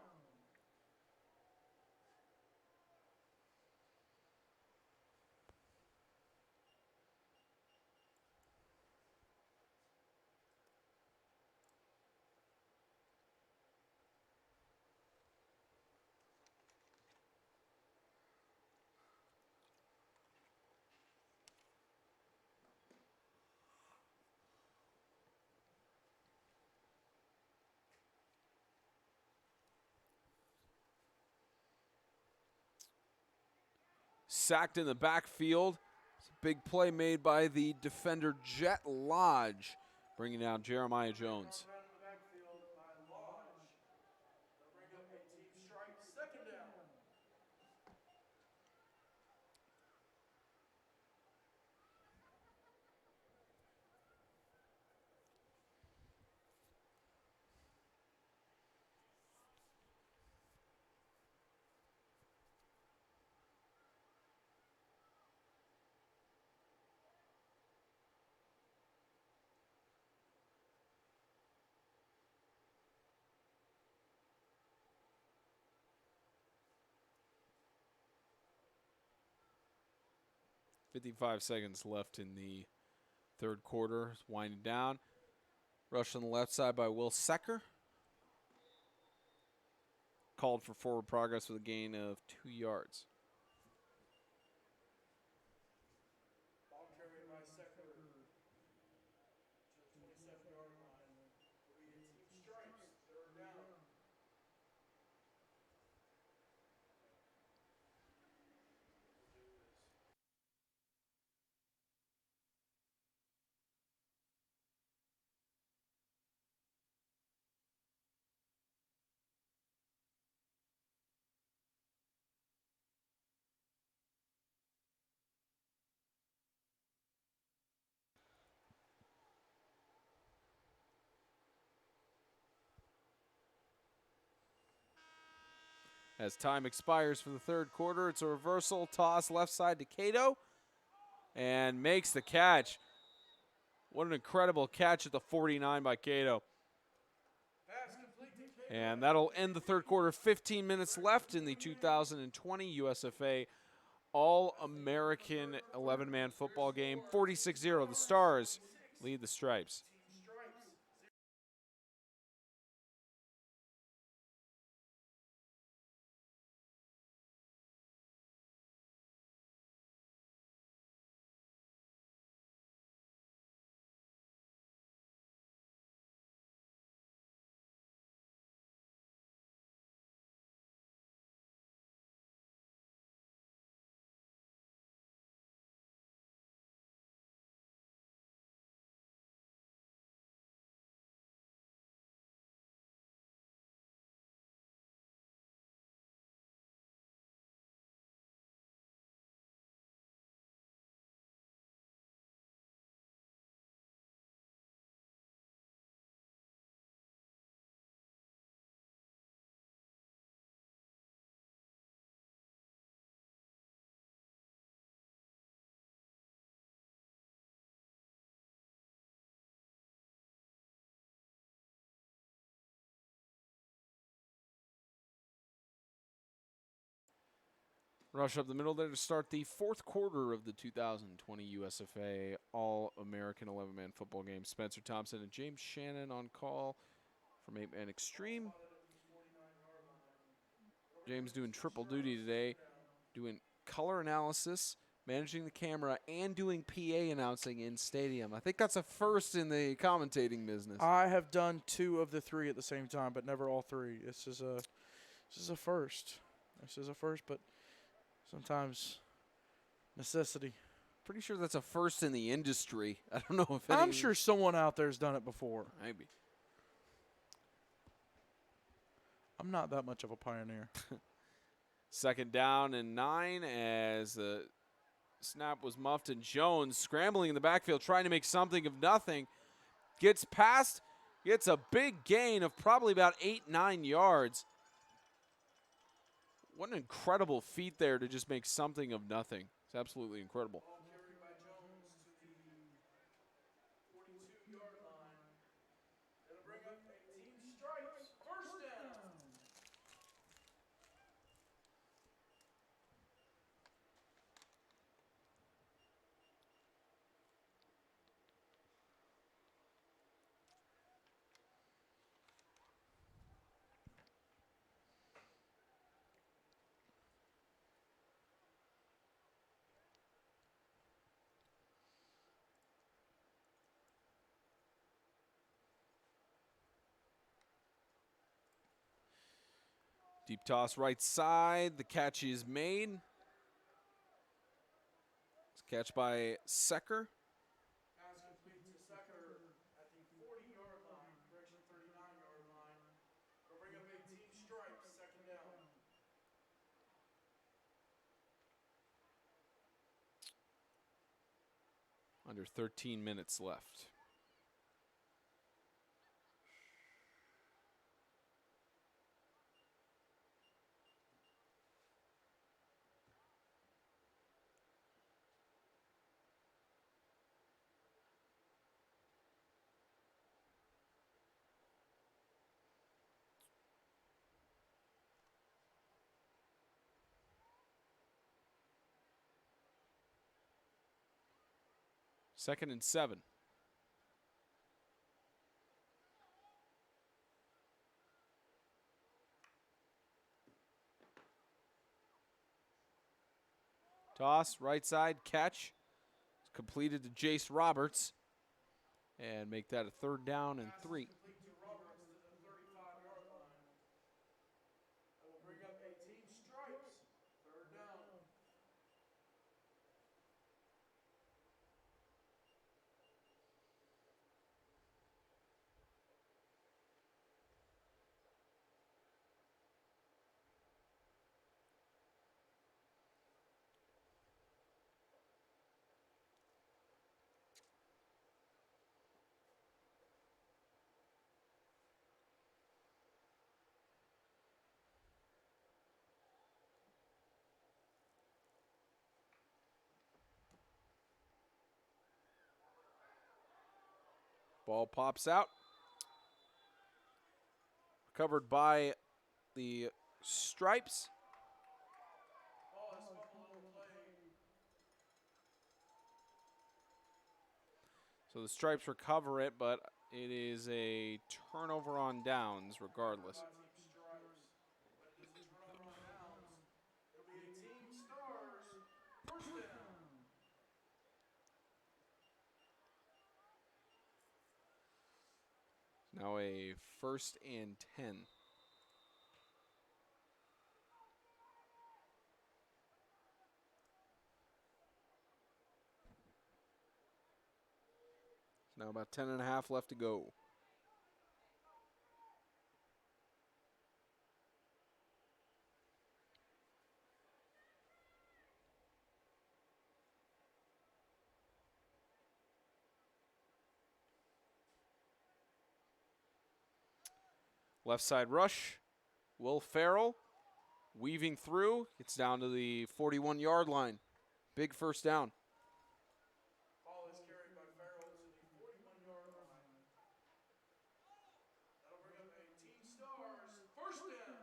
sacked in the backfield. It's a big play made by the defender Jet Lodge, bringing down Jeremiah Jones. Out of the backfield by Lodge. They'll bring up a team strike, second down. 55 seconds left in the third quarter. It's winding down. Rush on the left side by Will Secker. Called for forward progress with a gain of 2 yards. Ball carried by Secker to the 27-yard line. Will be a team strikes, third down. As time expires for the third quarter, it's a reversal toss left side to Cato and makes the catch. What an incredible catch at the 49 by Cato. Pass complete to Cato. And that'll end the third quarter. 15 minutes left in the 2020 USFA All-American 11-man football game. 46-0, the Stars lead the Stripes. Team strikes. Rush up the middle there to start the fourth quarter of the 2020 USFA All-American 11-man football game. Spencer Thompson and James Shannon on call from 8-Man Extreme. James doing triple duty today, doing color analysis, managing the camera, and doing PA announcing in stadium. I think that's a first in the commentating business. I have done 2 of the 3 at the same time, but never all 3. This is a first. This is a first, but sometimes necessity. Pretty sure that's a first in the industry. I don't know if I'm sure someone out there's done it before. Maybe. I'm not that much of a pioneer. Second down and 9 as the snap was muffed, and Jones scrambling in the backfield trying to make something of nothing. Gets past, gets a big gain of probably about 8-9 yards. What an incredible feat there to just make something of nothing. It's absolutely incredible. Ball carried by Jones to the 42-yard line. It'll bring up a team strikes, first down. Deep toss right side. The catch is made. Catch by Secker. Pass complete to Secker at the 40-yard line, correction 39-yard line. It'll bring up a team strike, second down. Under 13 minutes left. Second and 7. Toss, right side, catch. It's completed to Jace Roberts. And make that a third down and 3. Complete to Roberts to the 35-yard line. That will bring up a team stripes, third down. Ball pops out. Covered by the Stripes. Ball is fumbled on the play. So the Stripes recover it, but it is a turnover on downs regardless. By team stripes, but it is a turnover on downs. It'll be a team stars, first down. Now a 1st and 10. Now about 10 and a half left to go. Left side rush. Will Farrell weaving through. Gets down to the 41-yard line. Big first down. Ball is carried by Farrell to the 41-yard line. That'll bring up a team stars, first down.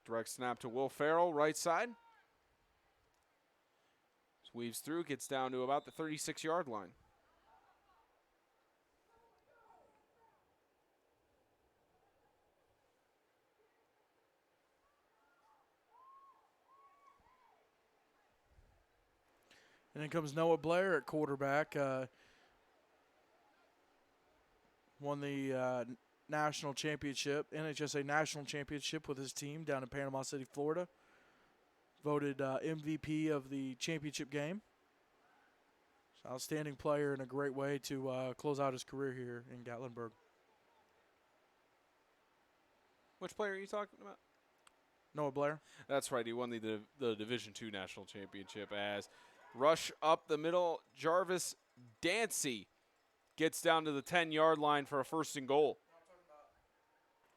Direct snap to Will Farrell, right side. Weaves through, gets down to about the 36-yard line. And then comes Noah Blair at quarterback. Won the national championship, NHSA national championship with his team down in Panama City, Florida. Voted MVP of the championship game. Outstanding player and a great way to close out his career here in Gatlinburg. Which player are you talking about? Noah Blair. That's right. He won the Division II national championship as rush up the middle. Jarvis Dancy gets down to the 10-yard line for a 1st and goal.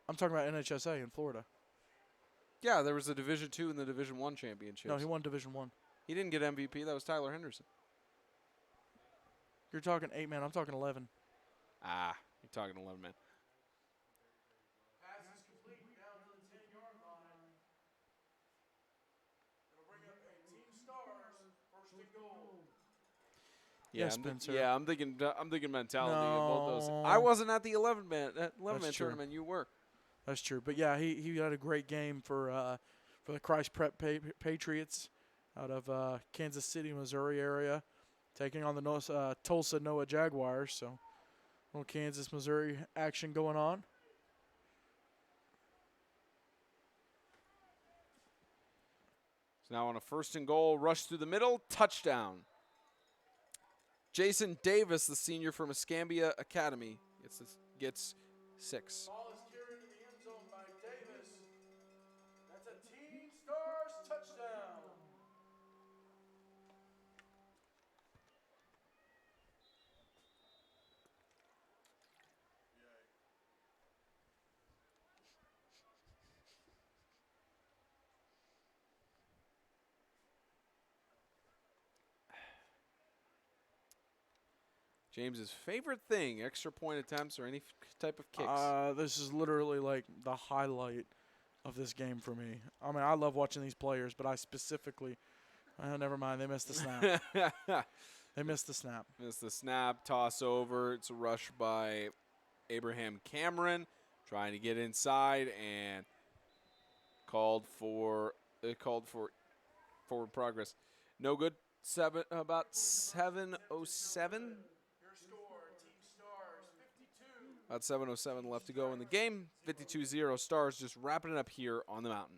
I'm talking about NHSA in Florida. Yeah, there was a Division II and the Division I championship. No, he won Division I. He didn't get MVP. That was Tyler Henderson. You're talking 8-man. I'm talking 11. Ah, you're talking 11 man. Pass is complete down to the 10-yard line. It'll bring up a team stars, 1st and goal. Yes, Spencer. Yeah, I'm thinking mentality of both those. No. I wasn't at the 11-man That's true. tournament. You were. That's true. But yeah, he had a great game for the Christ Prep Patriots out of Kansas City, Missouri area, taking on the Tulsa Noah Jaguars. So, little Kansas, Missouri action going on. So now on a 1st and goal, rush through the middle, touchdown. Jason Davis, the senior from Escambia Academy, gets 6. Ball is carried to the end zone by Davis. That's a Team Stars touchdown. James's favorite thing, extra point attempts or any type of kicks. This is literally like the highlight of this game for me. I mean, I love watching these players, but I specifically, never mind, they missed the snap. They missed the snap. Missed the snap, toss over. It's a rush by Abraham Cameron, trying to get inside and called for forward progress. No good. About 7:07. About 7:07 left to go in the game. 52-0 Stars just wrapping it up here on the mountain.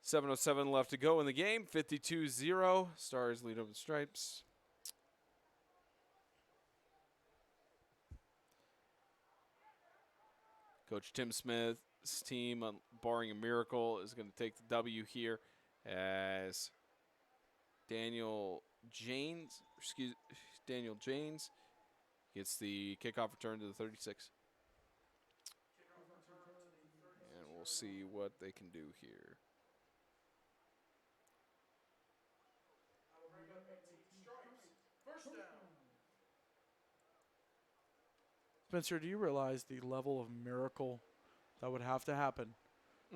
.707 left to go in the game. 52-0. Stars lead over the Stripes. Coach Tim Smith's team, barring a miracle, is going to take the W here as Daniel Janes gets the kickoff return to the 36. And we'll see what they can do here. Spencer, do you realize the level of miracle that would have to happen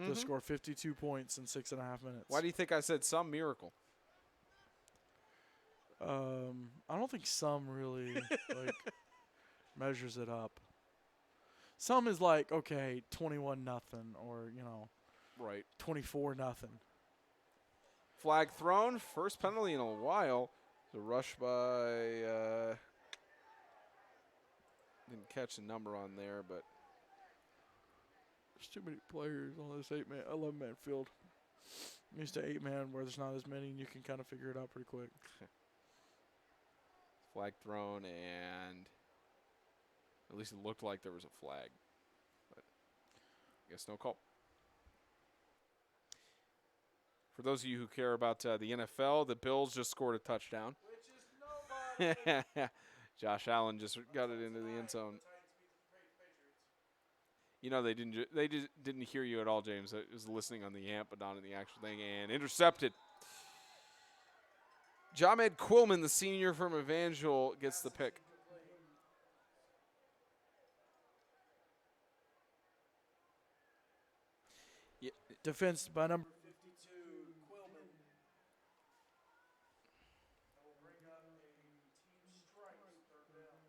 to score 52 points in 6.5 minutes? Why do you think I said some miracle? I don't think some really like measures it up. Some is like, okay, 21-0 or, Right. 24-0. Flag thrown. First penalty in a while. The rush by didn't catch the number on there, but there's too many players on this 11-man field. I'm used to 8-man where there's not as many, and you can kind of figure it out pretty quick. Flag thrown, and at least it looked like there was a flag, but I guess no call. For those of you who care about the NFL, the Bills just scored a touchdown. Which is nobody. Josh Allen just got it into the end zone. You know, they just didn't hear you at all, James. It was listening on the amp, but not in the actual thing, and intercepted. Jamed Quillman, the senior from Evangel, gets the pick. Yeah. Defense by number 52, Quillman. That will bring up a team strike, 3rd down.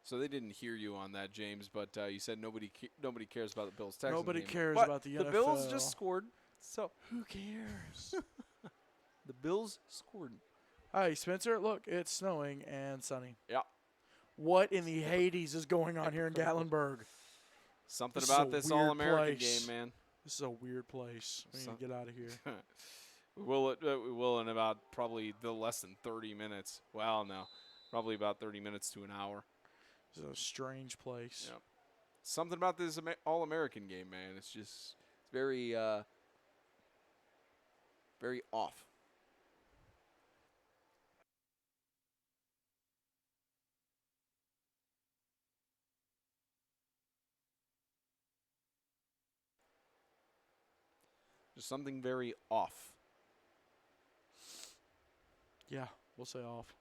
So they didn't hear you on that, James, but you said nobody cares about the Bills. Texans Nobody game. cares But about the NFL. The Bills just scored So Who cares? the Bills scored. Hey, Spencer, look, it's snowing and sunny. Yeah. What in the Hades is going on here in Gatlinburg? Something This is about a this weird All-American place. game, man. This is a weird place. We need to get out of here. We will in about probably less than 30 minutes. Well, no. Probably about 30 minutes to an hour. This is a strange place. Yep. Something about this All-American game, man. It's just very, very off. Just something very off. Yeah, we'll say off.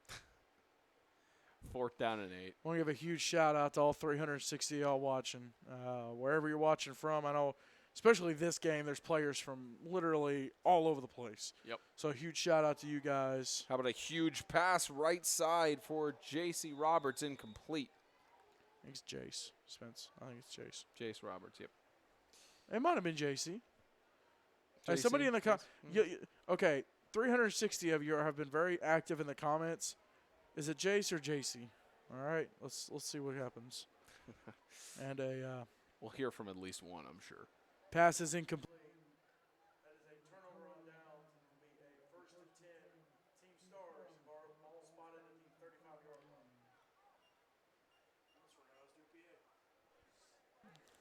4th down and 8. I want to give a huge shout out to all 360 of y'all watching. Wherever you're watching from, I know, especially this game, there's players from literally all over the place. Yep. So a huge shout out to you guys. How about a huge pass right side for J.C. Roberts, incomplete. I think it's Jace, Spence. I think it's Jace. Jace Roberts, yep. It might have been JC. Hey, JC? somebody in the Yes. okay, 360 of you have been very active in the comments. Is it Jace or JC? All right, let's see what happens. And We'll hear from at least one, I'm sure. pass is incomplete. That is a turnover on downs. It will be a 1st and 10. Team Stars have all spotted at the 35-yard line.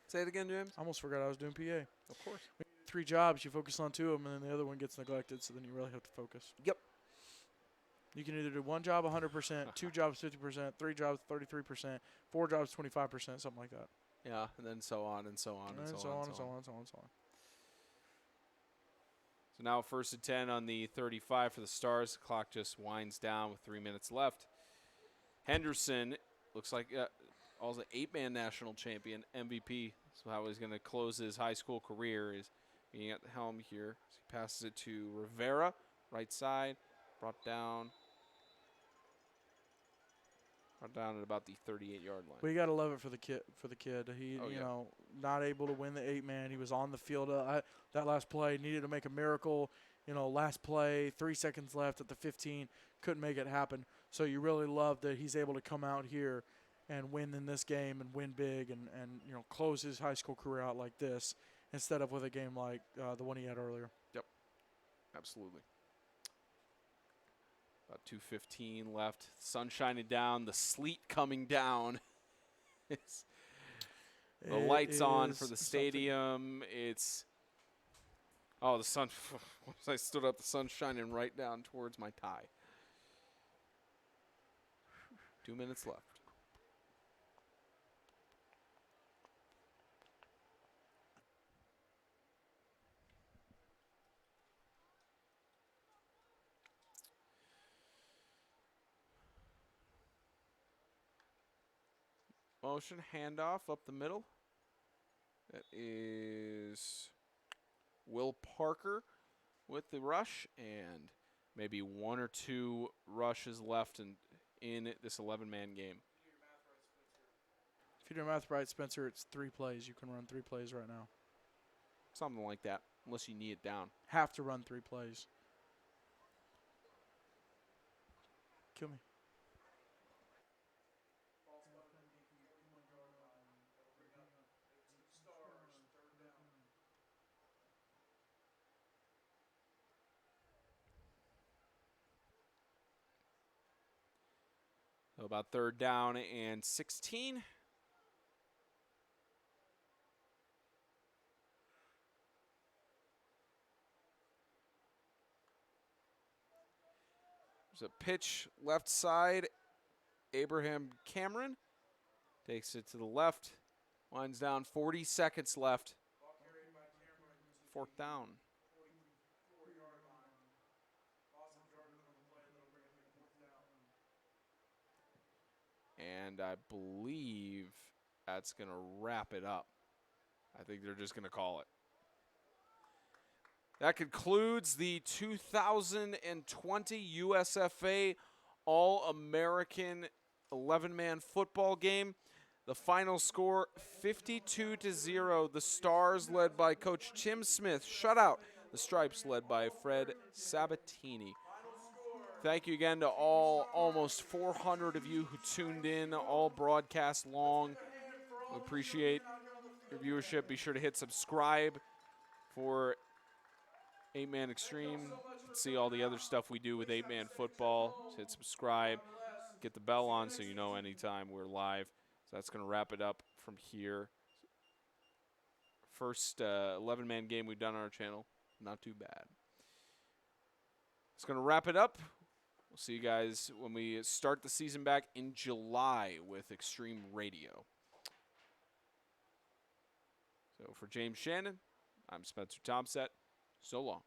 Say it again, James. I almost forgot I was doing PA. Of course. 3 jobs, you focus on 2 of them, and then the other one gets neglected, so then you really have to focus. Yep. You can either do 1 job 100%, 2 jobs 50%, 3 jobs 33%, 4 jobs 25%, something like that. Yeah, and then so on and so on and so on. So now 1st and 10 on the 35 for the Stars. The clock just winds down with 3 minutes left. Henderson looks like also 8-man national champion, MVP. So how he's going to close his high school career is being at the helm here. So he passes it to Rivera, right side, brought down at about the 38-yard line. Well, you gotta love it for the kid. He, Oh, yeah. not able to win the 8-man. He was on the field. That last play needed to make a miracle. Last play, 3 seconds left at the 15, couldn't make it happen. So you really love that he's able to come out here and win in this game and win big and close his high school career out like this instead of with a game like the one he had earlier. Yep, absolutely. About 2:15 left. Sun shining down. The sleet coming down. The lights on for the stadium. It's the sun. Once I stood up, the sun's shining right down towards my tie. 2 minutes left. Motion handoff up the middle. That is Will Parker with the rush, and maybe 1 or 2 rushes left in this 11-man game. If you do math right, Spencer, it's 3 plays. You can run 3 plays right now. Something like that, unless you knee it down. Have to run 3 plays. Kill me. So about 3rd down and 16. There's a pitch left side. Abraham Cameron takes it to the left. Winds down, 40 seconds left. 4th down. And I believe that's going to wrap it up. I think they're just going to call it. That concludes the 2020 USFA All-American 11-man football game. The final score, 52-0. The Stars, led by Coach Tim Smith, shut out the the Stripes, led by Fred Sabatini. Thank you again to all almost 400 of you who tuned in all broadcast long. We appreciate your viewership. Be sure to hit subscribe for 8-Man Extreme. You can see all the other stuff we do with 8-Man football. Just hit subscribe. Get the bell on so you know anytime we're live. So that's going to wrap it up from here. First 11-man game we've done on our channel. Not too bad. It's going to wrap it up. We'll see you guys when we start the season back in July with Extreme Radio. So for James Shannon, I'm Spencer Tomset. So long.